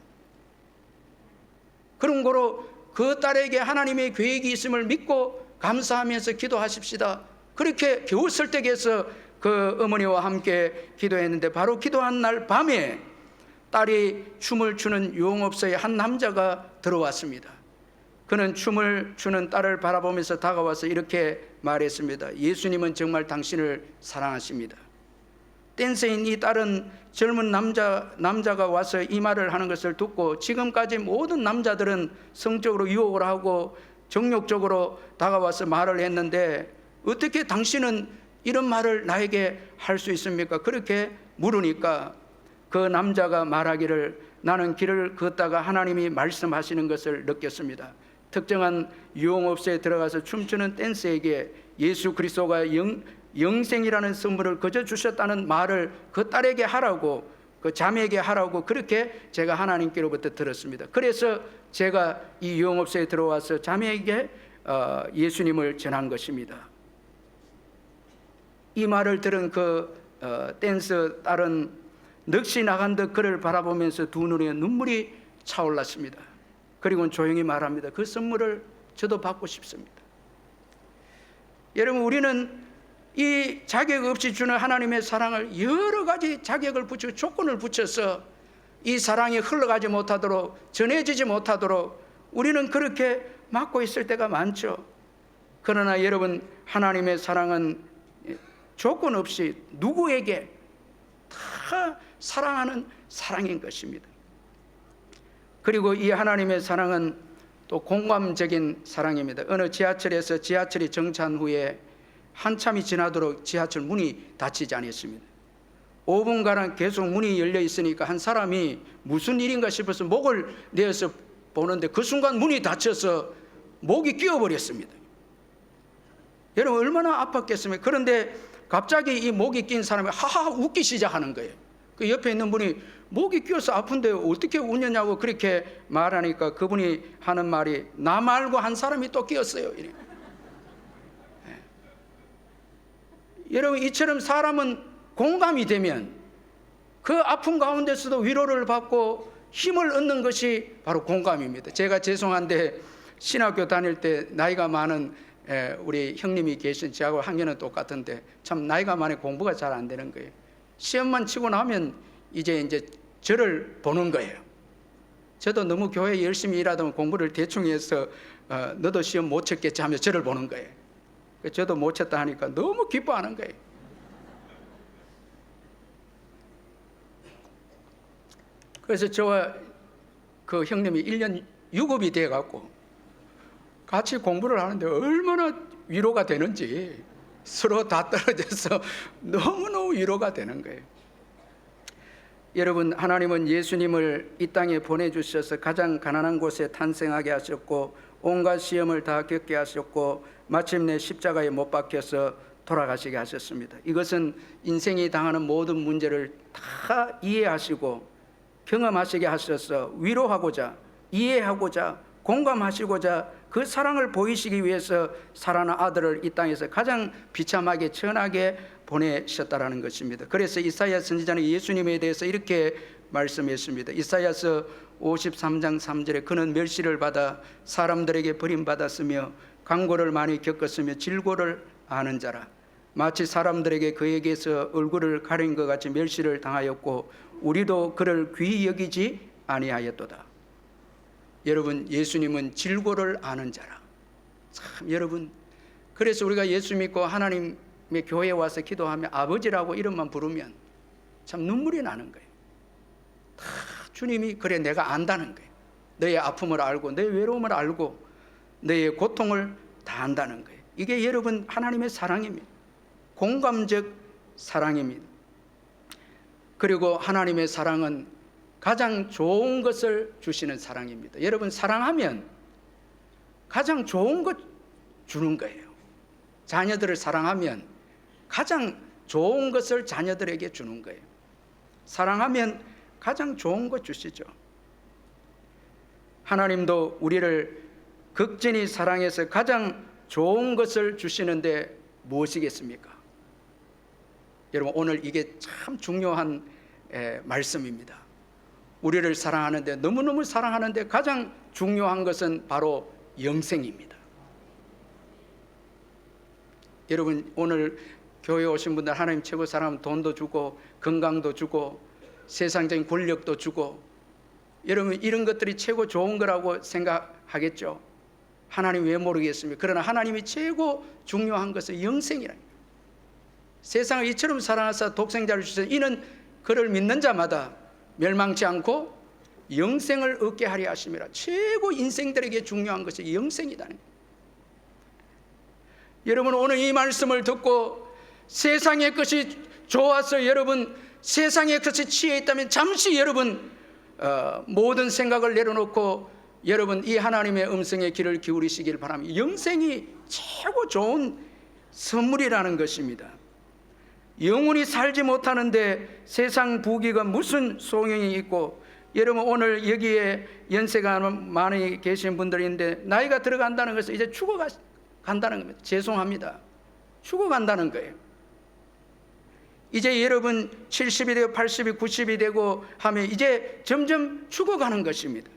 [SPEAKER 1] 그런 거로 그 딸에게 하나님의 계획이 있음을 믿고 감사하면서 기도하십시다. 그렇게 겨우 설득해서 그 어머니와 함께 기도했는데 바로 기도한 날 밤에 딸이 춤을 추는 유흥업소에 한 남자가 들어왔습니다. 그는 춤을 추는 딸을 바라보면서 다가와서 이렇게 말했습니다. 예수님은 정말 당신을 사랑하십니다. 댄서인 이 딸은 젊은 남자가 와서 이 말을 하는 것을 듣고 지금까지 모든 남자들은 성적으로 유혹을 하고 정욕적으로 다가와서 말을 했는데 어떻게 당신은 이런 말을 나에게 할 수 있습니까? 그렇게 물으니까 그 남자가 말하기를 나는 길을 걷다가 하나님이 말씀하시는 것을 느꼈습니다. 특정한 유흥업소에 들어가서 춤추는 댄서에게 예수 그리스도가 영생이라는 선물을 거저 주셨다는 말을 그 딸에게 하라고 그 자매에게 하라고 그렇게 제가 하나님께로부터 들었습니다. 그래서 제가 이 유흥업소에 들어와서 자매에게 예수님을 전한 것입니다. 이 말을 들은 그 댄서 딸은 넋이 나간 듯 그를 바라보면서 두 눈에 눈물이 차올랐습니다. 그리고 조용히 말합니다. 그 선물을 저도 받고 싶습니다. 여러분 우리는 이 자격 없이 주는 하나님의 사랑을 여러 가지 자격을 붙이고 조건을 붙여서 이 사랑이 흘러가지 못하도록 전해지지 못하도록 우리는 그렇게 막고 있을 때가 많죠. 그러나 여러분 하나님의 사랑은 조건 없이 누구에게 다 사랑하는 사랑인 것입니다. 그리고 이 하나님의 사랑은 또 공감적인 사랑입니다. 어느 지하철에서 지하철이 정차한 후에 한참이 지나도록 지하철 문이 닫히지 않았습니다. 5분간 계속 문이 열려 있으니까 한 사람이 무슨 일인가 싶어서 목을 내어서 보는데 그 순간 문이 닫혀서 목이 끼어버렸습니다. 여러분 얼마나 아팠겠습니까? 그런데 갑자기 이 목이 낀 사람이 하하 웃기 시작하는 거예요. 그 옆에 있는 분이 목이 끼어서 아픈데 어떻게 웃느냐고 그렇게 말하니까 그분이 하는 말이 나 말고 한 사람이 또 끼었어요. 이래. 여러분 이처럼 사람은 공감이 되면 그 아픔 가운데서도 위로를 받고 힘을 얻는 것이 바로 공감입니다. 제가 죄송한데 신학교 다닐 때 나이가 많은 우리 형님이 계신 저하고 학년은 똑같은데 참 나이가 많이 공부가 잘 안 되는 거예요. 시험만 치고 나면 이제 저를 보는 거예요. 저도 너무 교회 열심히 일하다 보면 공부를 대충 해서 너도 시험 못 쳤겠지 하면서 저를 보는 거예요. 저도 못 쳤다 하니까 너무 기뻐하는 거예요. 그래서 저와 그 형님이 1년 유급이 돼갖고 같이 공부를 하는데 얼마나 위로가 되는지 서로 다 떨어져서 너무너무 위로가 되는 거예요. 여러분 하나님은 예수님을 이 땅에 보내주셔서 가장 가난한 곳에 탄생하게 하셨고 온갖 시험을 다 겪게 하셨고 마침내 십자가에 못 박혀서 돌아가시게 하셨습니다. 이것은 인생이 당하는 모든 문제를 다 이해하시고 경험하시게 하셔서 위로하고자 이해하고자 공감하시고자 그 사랑을 보이시기 위해서 살아난 아들을 이 땅에서 가장 비참하게 천하게 보내셨다라는 것입니다. 그래서 이사야 선지자는 예수님에 대해서 이렇게 말씀했습니다. 이사야서 53장 3절에 그는 멸시를 받아 사람들에게 버림받았으며 강고를 많이 겪었으며 질고를 아는 자라. 마치 사람들에게 그에게서 얼굴을 가린 것 같이 멸시를 당하였고 우리도 그를 귀히 여기지 아니하였도다. 여러분 예수님은 질고를 아는 자라. 참 여러분 그래서 우리가 예수 믿고 하나님의 교회에 와서 기도하며 아버지라고 이름만 부르면 참 눈물이 나는 거예요. 다 주님이 그래 내가 안다는 거예요. 너의 아픔을 알고 너의 외로움을 알고 너의 고통을 다 안다는 거예요. 이게 여러분 하나님의 사랑입니다. 공감적 사랑입니다. 그리고 하나님의 사랑은 가장 좋은 것을 주시는 사랑입니다. 여러분 사랑하면 가장 좋은 것 주는 거예요. 자녀들을 사랑하면 가장 좋은 것을 자녀들에게 주는 거예요. 사랑하면 가장 좋은 것 주시죠. 하나님도 우리를 극진히 사랑해서 가장 좋은 것을 주시는데 무엇이겠습니까? 여러분, 오늘 이게 참 중요한 말씀입니다. 우리를 사랑하는데, 너무너무 사랑하는데 가장 중요한 것은 바로 영생입니다. 여러분, 오늘 교회 오신 분들 하나님 최고 사랑하면 돈도 주고 건강도 주고 세상적인 권력도 주고, 여러분 이런 것들이 최고 좋은 거라고 생각하겠죠. 하나님 왜 모르겠습니까? 그러나 하나님이 최고 중요한 것은 영생이랍니다. 세상을 이처럼 사랑하사 독생자를 주셔서 이는 그를 믿는 자마다 멸망치 않고 영생을 얻게 하려 하심이라. 최고 인생들에게 중요한 것이 영생이다는 거예요. 여러분, 오늘 이 말씀을 듣고 세상의 것이 좋아서 여러분 세상의 것이 취해 있다면 잠시 여러분 모든 생각을 내려놓고 여러분 이 하나님의 음성의 귀를 기울이시길 바랍니다. 영생이 최고 좋은 선물이라는 것입니다. 영원히 살지 못하는데 세상 부귀가 무슨 소용이 있고, 여러분 오늘 여기에 연세가 많이 계신 분들인데 나이가 들어간다는 것은 이제 죽어간다는 겁니다. 죄송합니다. 죽어간다는 거예요. 이제 여러분 70이 되고 80이 90이 되고 하면 이제 점점 죽어가는 것입니다.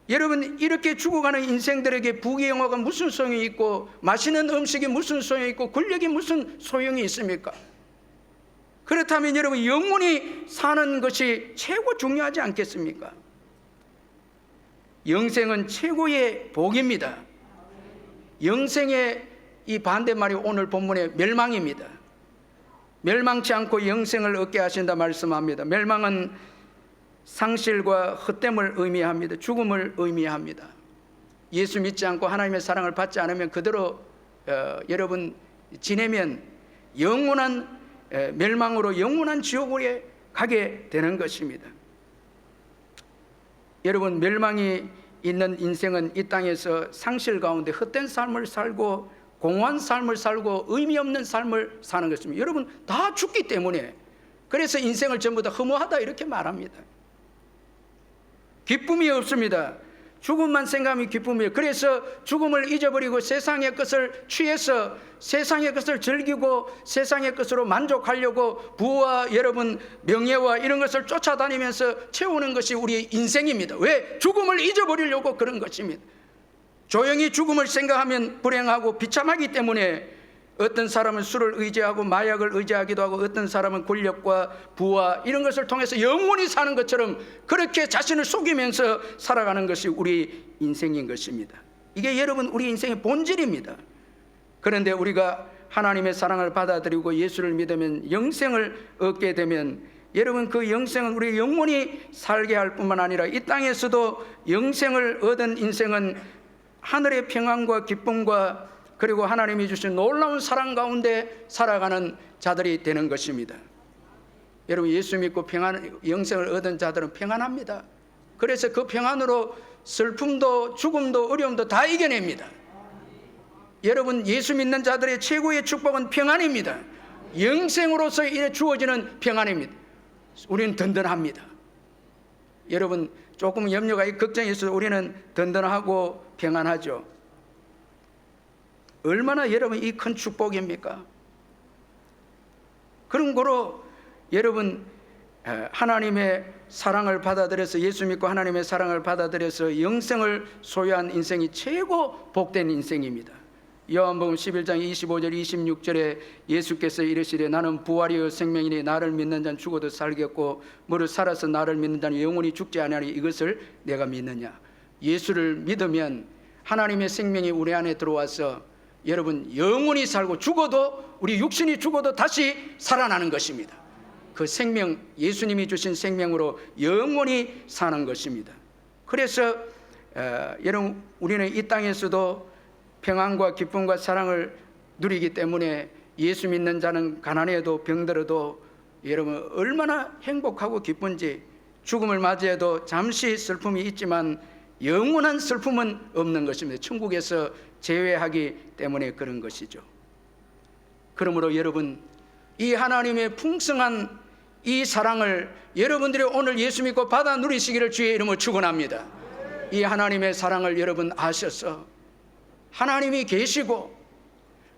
[SPEAKER 1] 여러분 이렇게 죽어가는 인생들에게 부귀 영화가 무슨 소용이 있고 맛있는 음식이 무슨 소용이 있고 권력이 무슨 소용이 있습니까? 그렇다면 여러분 영원히 사는 것이 최고 중요하지 않겠습니까? 영생은 최고의 복입니다. 영생의 이 반대말이 오늘 본문의 멸망입니다. 멸망치 않고 영생을 얻게 하신다 말씀합니다. 멸망은 상실과 헛됨을 의미합니다. 죽음을 의미합니다. 예수 믿지 않고 하나님의 사랑을 받지 않으면 그대로 여러분 지내면 영원한 멸망으로 영원한 지옥에 가게 되는 것입니다. 여러분 멸망이 있는 인생은 이 땅에서 상실 가운데 헛된 삶을 살고 공허한 삶을 살고 의미 없는 삶을 사는 것입니다. 여러분 다 죽기 때문에 그래서 인생을 전부 다 허무하다 이렇게 말합니다. 기쁨이 없습니다. 죽음만 생각하면 기쁨이에요. 그래서 죽음을 잊어버리고 세상의 것을 취해서 세상의 것을 즐기고 세상의 것으로 만족하려고 부와 여러분 명예와 이런 것을 쫓아다니면서 채우는 것이 우리의 인생입니다. 왜? 죽음을 잊어버리려고 그런 것입니다. 조용히 죽음을 생각하면 불행하고 비참하기 때문에 어떤 사람은 술을 의지하고 마약을 의지하기도 하고 어떤 사람은 권력과 부와 이런 것을 통해서 영원히 사는 것처럼 그렇게 자신을 속이면서 살아가는 것이 우리 인생인 것입니다. 이게 여러분 우리 인생의 본질입니다. 그런데 우리가 하나님의 사랑을 받아들이고 예수를 믿으면 영생을 얻게 되면 여러분 그 영생은 우리 영원히 살게 할 뿐만 아니라 이 땅에서도 영생을 얻은 인생은 하늘의 평안과 기쁨과 그리고 하나님이 주신 놀라운 사랑 가운데 살아가는 자들이 되는 것입니다. 여러분 예수 믿고 영생을 얻은 자들은 평안합니다. 그래서 그 평안으로 슬픔도 죽음도 어려움도 다 이겨냅니다. 여러분 예수 믿는 자들의 최고의 축복은 평안입니다. 영생으로서 주어지는 평안입니다. 우리는 든든합니다. 여러분 조금 염려가 걱정이 있어도 우리는 든든하고 평안하죠. 얼마나 여러분 이 큰 축복입니까? 그런 거로 여러분 하나님의 사랑을 받아들여서 예수 믿고 하나님의 사랑을 받아들여서 영생을 소유한 인생이 최고 복된 인생입니다. 요한복음 11장 25절 26절에 예수께서 이르시되 나는 부활이요 생명이니 나를 믿는 자는 죽어도 살겠고 무릇 살아서 나를 믿는 자는 영원히 죽지 아니하니 이것을 내가 믿느냐. 예수를 믿으면 하나님의 생명이 우리 안에 들어와서 여러분 영원히 살고 죽어도 우리 육신이 죽어도 다시 살아나는 것입니다. 그 생명 예수님이 주신 생명으로 영원히 사는 것입니다. 그래서 여러분 우리는 이 땅에서도 평안과 기쁨과 사랑을 누리기 때문에 예수 믿는 자는 가난해도 병들어도 여러분 얼마나 행복하고 기쁜지 죽음을 맞이해도 잠시 슬픔이 있지만 영원한 슬픔은 없는 것입니다. 천국에서 제외하기 때문에 그런 것이죠. 그러므로 여러분, 이 하나님의 풍성한 이 사랑을 여러분들이 오늘 예수 믿고 받아 누리시기를 주의 이름으로 축원합니다. 이 하나님의 사랑을 여러분 아셔서 하나님이 계시고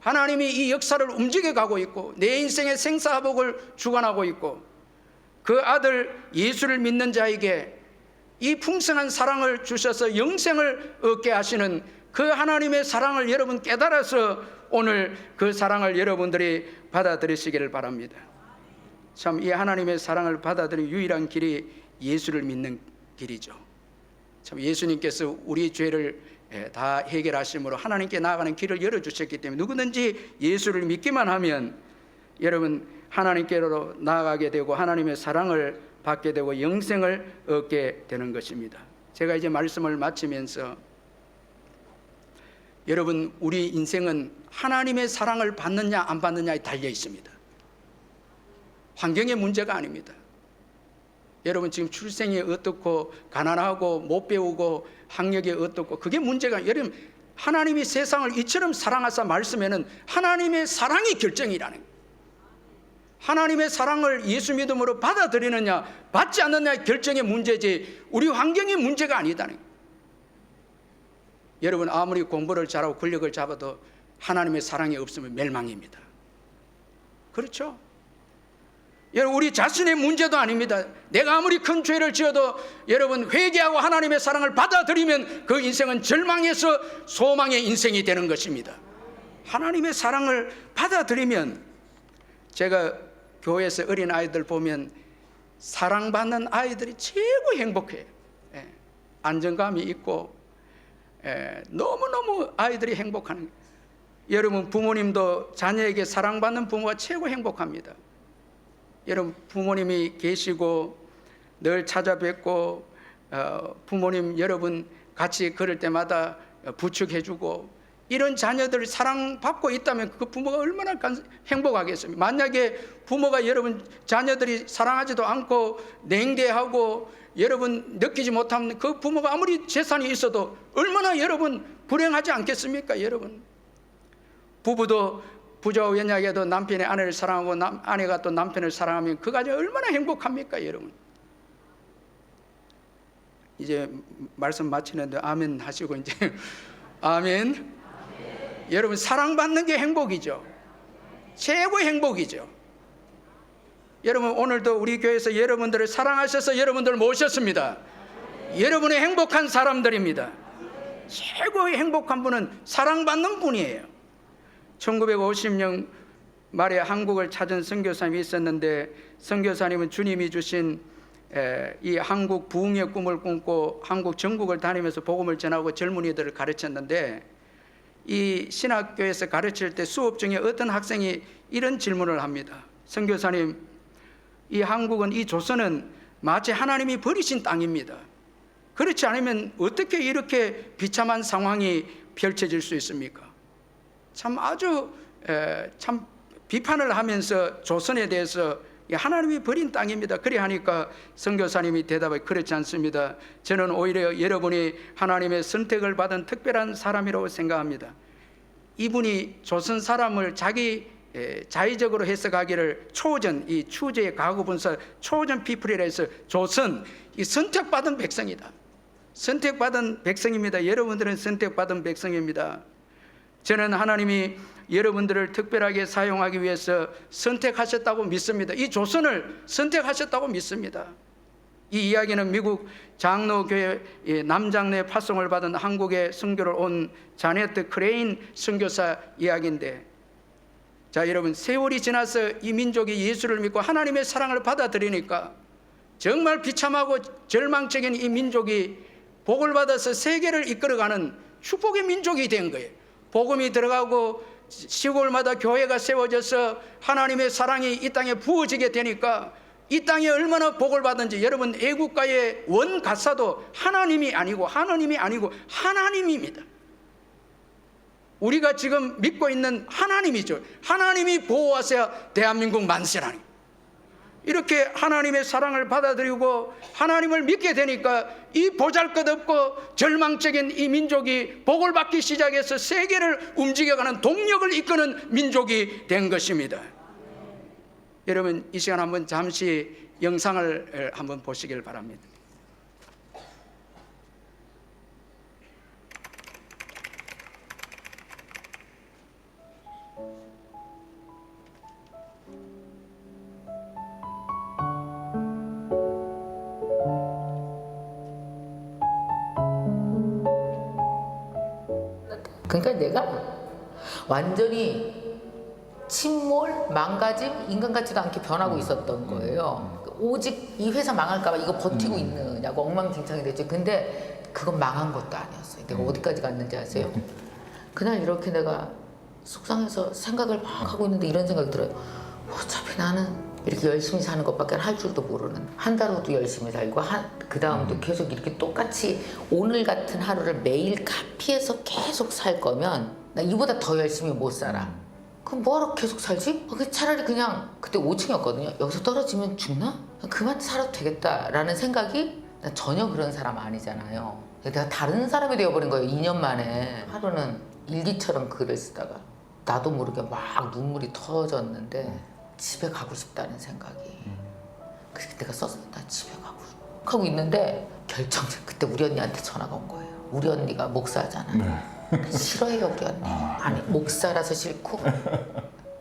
[SPEAKER 1] 하나님이 이 역사를 움직여 가고 있고 내 인생의 생사화복을 주관하고 있고 그 아들 예수를 믿는 자에게 이 풍성한 사랑을 주셔서 영생을 얻게 하시는 그 하나님의 사랑을 여러분 깨달아서 오늘 그 사랑을 여러분들이 받아들이시기를 바랍니다. 참 이 하나님의 사랑을 받아들이는 유일한 길이 예수를 믿는 길이죠. 참 예수님께서 우리 죄를 다 해결하심으로 하나님께 나아가는 길을 열어주셨기 때문에 누구든지 예수를 믿기만 하면 여러분 하나님께로 나아가게 되고 하나님의 사랑을 받게 되고 영생을 얻게 되는 것입니다. 제가 이제 말씀을 마치면서 여러분, 우리 인생은 하나님의 사랑을 받느냐 안 받느냐에 달려 있습니다. 환경의 문제가 아닙니다. 여러분 지금 출생이 어떻고 가난하고 못 배우고 학력이 어떻고 그게 문제가, 여러분 하나님이 세상을 이처럼 사랑하사 말씀에는 하나님의 사랑이 결정이라는 거예요. 하나님의 사랑을 예수 믿음으로 받아들이느냐 받지 않느냐의 결정의 문제지 우리 환경의 문제가 아니다는 거예요. 여러분 아무리 공부를 잘하고 권력을 잡아도 하나님의 사랑이 없으면 멸망입니다. 그렇죠? 여러분 우리 자신의 문제도 아닙니다. 내가 아무리 큰 죄를 지어도 여러분 회개하고 하나님의 사랑을 받아들이면 그 인생은 절망에서 소망의 인생이 되는 것입니다. 하나님의 사랑을 받아들이면, 제가 교회에서 어린 아이들 보면 사랑받는 아이들이 최고 행복해요. 안정감이 있고 너무너무 아이들이 행복하는 거예요. 여러분 부모님도 자녀에게 사랑받는 부모가 최고 행복합니다. 여러분 부모님이 계시고 늘 찾아뵙고 부모님 여러분 같이 걸을 때마다 부축해주고 이런 자녀들이 사랑받고 있다면 그 부모가 얼마나 행복하겠습니까? 만약에 부모가 여러분 자녀들이 사랑하지도 않고 냉대하고 여러분 느끼지 못하면 그 부모가 아무리 재산이 있어도 얼마나 여러분 불행하지 않겠습니까? 여러분 부부도 부자와 연약해도 남편이 아내를 사랑하고 아내가 또 남편을 사랑하면 그 가정이 얼마나 행복합니까? 여러분 이제 말씀 마치는데 아멘 하시고 이제 아멘. 여러분 사랑받는 게 행복이죠. 최고의 행복이죠. 여러분 오늘도 우리 교회에서 여러분들을 사랑하셔서 여러분들을 모셨습니다. 여러분의 행복한 사람들입니다. 최고의 행복한 분은 사랑받는 분이에요. 1950년 말에 한국을 찾은 선교사님이 있었는데 선교사님은 주님이 주신 이 한국 부흥의 꿈을 꿈고 한국 전국을 다니면서 복음을 전하고 젊은이들을 가르쳤는데 이 신학교에서 가르칠 때 수업 중에 어떤 학생이 이런 질문을 합니다. 선교사님, 이 한국은, 이 조선은 마치 하나님이 버리신 땅입니다. 그렇지 않으면 어떻게 이렇게 비참한 상황이 펼쳐질 수 있습니까? 참 아주 참 비판을 하면서 조선에 대해서 하나님이 버린 땅입니다. 그래 하니까 선교사님이 대답해, 그렇지 않습니다. 저는 오히려 여러분이 하나님의 선택을 받은 특별한 사람이라고 생각합니다. 이분이 조선 사람을 자기 자의적으로 해석하기를 초전, 이 추제의 가구분사 초전 피플이라 해서 조선, 이 선택받은 백성이다. 선택받은 백성입니다. 여러분들은 선택받은 백성입니다. 저는 하나님이 여러분들을 특별하게 사용하기 위해서 선택하셨다고 믿습니다. 이 조선을 선택하셨다고 믿습니다. 이 이야기는 미국 장로교회 남장로의 파송을 받은 한국에 선교를 온 자네트 크레인 선교사 이야기인데, 자 여러분 세월이 지나서 이 민족이 예수를 믿고 하나님의 사랑을 받아들이니까 정말 비참하고 절망적인 이 민족이 복을 받아서 세계를 이끌어가는 축복의 민족이 된 거예요. 복음이 들어가고 시골마다 교회가 세워져서 하나님의 사랑이 이 땅에 부어지게 되니까 이 땅에 얼마나 복을 받은지, 여러분 애국가의 원가사도 하나님이 아니고 하나님입니다. 우리가 지금 믿고 있는 하나님이죠. 하나님이 보호하셔야 대한민국 만세라니. 이렇게 하나님의 사랑을 받아들이고 하나님을 믿게 되니까 이 보잘것없고 절망적인 이 민족이 복을 받기 시작해서 세계를 움직여가는 동력을 이끄는 민족이 된 것입니다. 여러분, 이 시간 한번 잠시 영상을 한번 보시길 바랍니다.
[SPEAKER 4] 그러니까 내가 완전히 침몰, 망가짐, 인간 같지도 않게 변하고 있었던 거예요. 오직 이 회사 망할까봐 이거 버티고 있느냐고 엉망진창이 됐죠. 근데 그건 망한 것도 아니었어요. 내가 어디까지 갔는지 아세요? 그날 이렇게 내가 속상해서 생각을 막 하고 있는데 이런 생각이 들어요. 어차피 나는 이렇게 열심히 사는 것밖에 할 줄도 모르는, 한 달 후도 열심히 살고 그 다음도 계속 이렇게 똑같이 오늘 같은 하루를 매일 카피해서 계속 살 거면 나 이보다 더 열심히 못 살아. 그럼 뭐하러 계속 살지? 차라리 그냥 그때 5층이었거든요. 여기서 떨어지면 죽나? 그만 살아도 되겠다라는 생각이, 난 전혀 그런 사람 아니잖아요. 내가 다른 사람이 되어버린 거예요. 2년 만에. 하루는 일기처럼 글을 쓰다가 나도 모르게 막 눈물이 터졌는데 집에 가고 싶다는 생각이. 그래서 내가 썼어. 나 집에 가고 싶어 하고 있는데 결정적 그때 우리 언니한테 전화가 온 거예요. 우리 언니가 목사잖아. 싫어해요 우리 언니. 아니 목사라서 싫고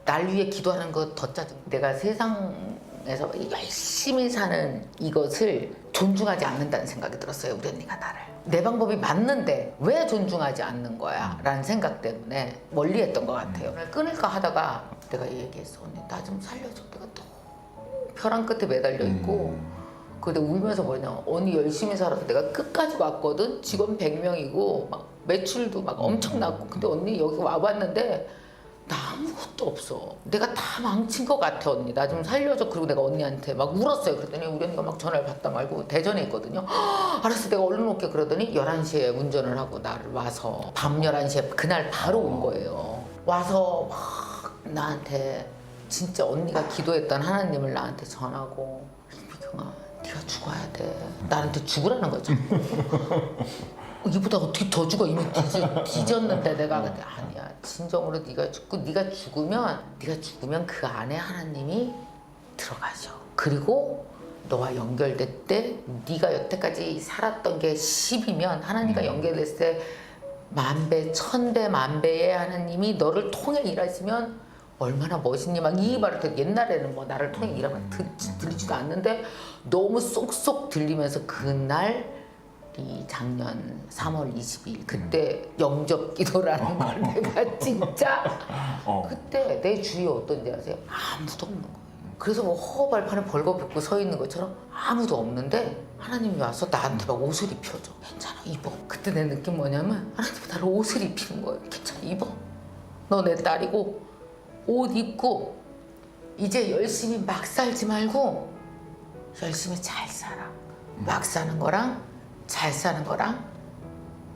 [SPEAKER 4] 날 위해 기도하는 거 더 짜증. 내가 세상에서 열심히 사는 이것을 존중하지 않는다는 생각이 들었어요. 우리 언니가 나를. 내 방법이 맞는데 왜 존중하지 않는 거야? 라는 생각 때문에 멀리했던 것 같아요. 끊을까 하다가 내가 얘기했어. 언니 나 좀 살려줘. 내가 너무 벼랑 끝에 매달려 있고 근데 울면서 뭐냐, 언니 열심히 살아서 내가 끝까지 왔거든. 직원 100명이고 막 매출도 막 엄청나고. 근데 언니 여기 와봤는데 나 아무것도 없어. 내가 다 망친 것 같아. 언니 나 좀 살려줘. 그리고 내가 언니한테 막 울었어요. 그랬더니 우리 언니가 막 전화를 받다 말고 대전에 있거든요. 알았어 내가 얼른 올게. 그러더니 11시에 운전을 하고 나를 와서 밤 11시에 그날 바로 온 거예요. 와서 막 나한테 진짜 언니가 기도했던 하나님을 나한테 전하고, 미경아 네가 죽어야 돼. 나한테 죽으라는 거죠. 이보다 어떻게 더 죽어? 이미 뒤졌는데 내가. 근데 아니야, 진정으로 네가 죽고 네가 죽으면 그 안에 하나님이 들어가죠. 그리고 너와 연결될 때 네가 여태까지 살았던 게 10이면 하나님과 연결됐을 때 10,000배, 1000배, 10,000배의 하나님이 너를 통해 일하시면 얼마나 멋있니? 막 이 말을 듣고, 옛날에는 뭐 나를 통해 일하면 들리지도 않는데 너무 쏙쏙 들리면서 그날 이 작년 3월 22일 그때 영접 기도라는 걸 내가 진짜 그때 내 주위에 어떤지 아세요? 아무도 없는 거예요. 그래서 뭐 허허벌판에 벌거벗고 서 있는 것처럼 아무도 없는데 하나님이 와서 나한테 막 옷을 입혀줘. 괜찮아 입어. 그때 내 느낌 뭐냐면 하나님이 나를 옷을 입히는 거예요. 괜찮아 입어. 너 내 딸이고 옷 입고 이제 열심히 막 살지 말고 열심히 잘 살아. 막 사는 거랑 잘 사는 거랑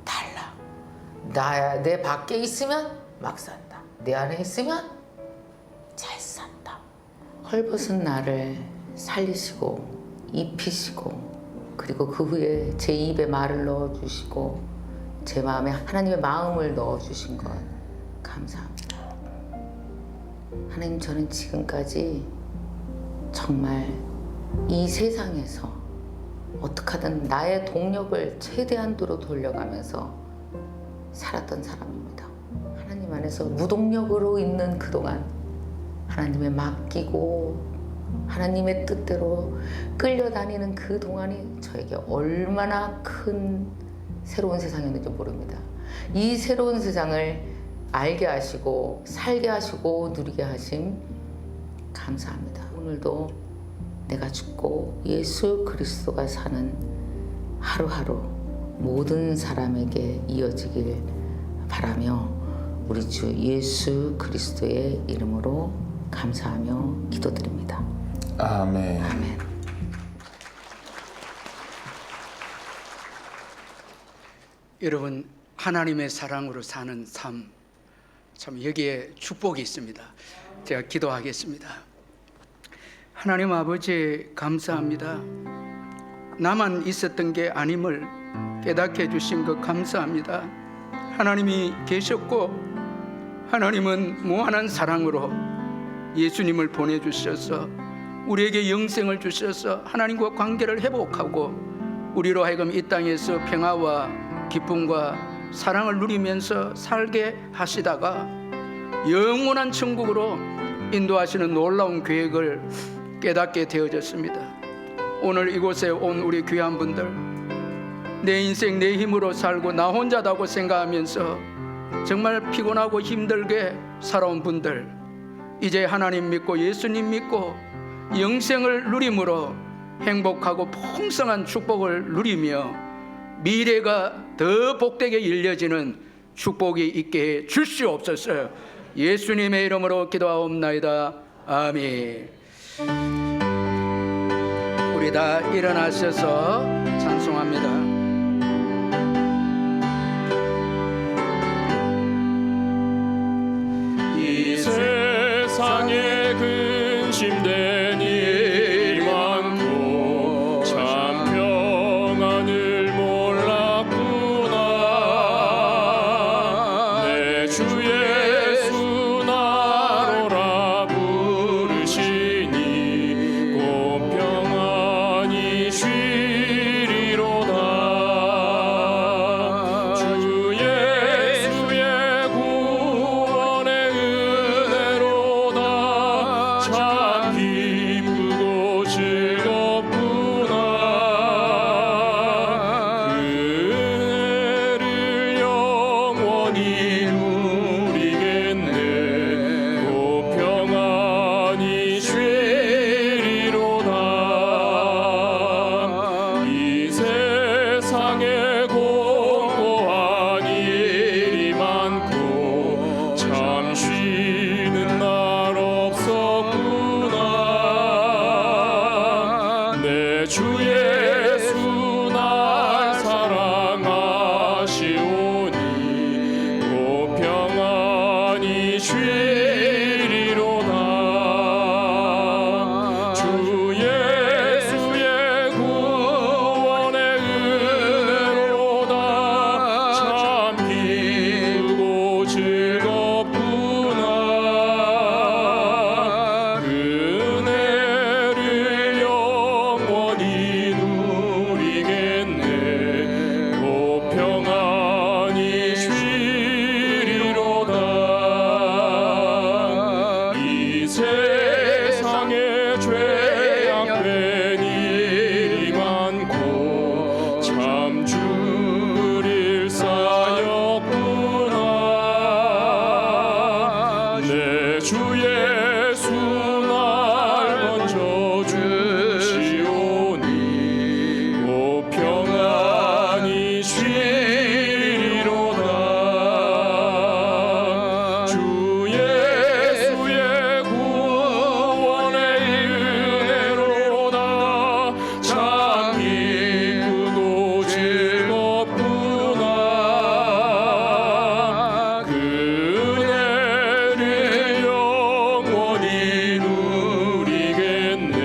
[SPEAKER 4] 달라. 내 밖에 있으면 막 산다. 내 안에 있으면 잘 산다. 헐벗은 나를 살리시고 입히시고, 그리고 그 후에 제 입에 말을 넣어주시고 제 마음에 하나님의 마음을 넣어주신 것 감사합니다. 하나님, 저는 지금까지 정말 이 세상에서 어떻게 하든 나의 동력을 최대한도로 돌려가면서 살았던 사람입니다. 하나님 안에서 무동력으로 있는 그동안 하나님의 맡기고 하나님의 뜻대로 끌려다니는 그 동안이 저에게 얼마나 큰 새로운 세상이었는지 모릅니다. 이 새로운 세상을 알게 하시고 살게 하시고 누리게 하심 감사합니다. 오늘도 내가 죽고 예수 그리스도가 사는 하루하루 모든 사람에게 이어지길 바라며 우리 주 예수 그리스도의 이름으로 감사하며 기도드립니다.
[SPEAKER 5] 아멘.
[SPEAKER 4] 아멘.
[SPEAKER 1] 여러분, 하나님의 사랑으로 사는 삶, 참 여기에 축복이 있습니다. 제가 기도하겠습니다. 하나님 아버지 감사합니다. 나만 있었던 게 아님을 깨닫게 해주신 것 감사합니다. 하나님이 계셨고 하나님은 무한한 사랑으로 예수님을 보내주셔서 우리에게 영생을 주셔서 하나님과 관계를 회복하고 우리로 하여금 이 땅에서 평화와 기쁨과 사랑을 누리면서 살게 하시다가 영원한 천국으로 인도하시는 놀라운 계획을 깨닫게 되어졌습니다. 오늘 이곳에 온 우리 귀한 분들, 내 인생 내 힘으로 살고 나 혼자다고 생각하면서 정말 피곤하고 힘들게 살아온 분들, 이제 하나님 믿고 예수님 믿고 영생을 누림으로 행복하고 풍성한 축복을 누리며 미래가 더 복되게 열려지는 축복이 있게 해 주시옵소서. 예수님의 이름으로 기도하옵나이다. 아멘. 우리 다 일어나셔서 찬송합니다.
[SPEAKER 5] 이 세상에 근심된 일 많고 참 평안을 몰랐구나. 내 주 예수 나로라 부르시니 곧 평안히 쉬리로다. 주 예수의 구원의 은혜로다. 참 기쁘고 즐겁구나. 그 은혜를 영원히 누리겠네. 곧 평안히 쉬리로다. 이 세상에 공고한 일이 많고 참 쉬는 날 없었구나. 내 주 예수 날 사랑하시오니 곧 평안히 쉬리로다. 주 예수의 구원의 은혜로다. 참 기쁘고 즐겁구나. 그 은혜를 영원히 누리겠네. 곧 평안히 쉬리로다. 이 세상에 죄악된 일이 많고 참 줄일 쌓였구나. 내 주 예수 날 먼저 주시오니 곧 평안히 쉬리로다. 주 예수의 구원의 은혜로다. 참 기쁘고 즐겁구나. 그 은혜를 영원히 누리겠네.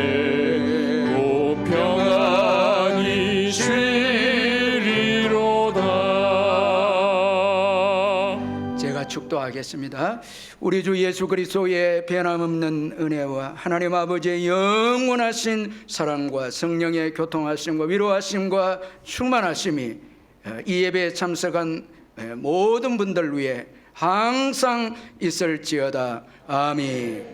[SPEAKER 5] 곧 평안히 쉬리로다.
[SPEAKER 1] 제가 축도하겠습니다. 우리 주 예수 그리스도의 변함없는 은혜와 하나님 아버지의 영원하신 사랑과 성령의 교통하심과 위로하심과 충만하심이 이 예배에 참석한 모든 분들 위해 항상 있을지어다. 아멘.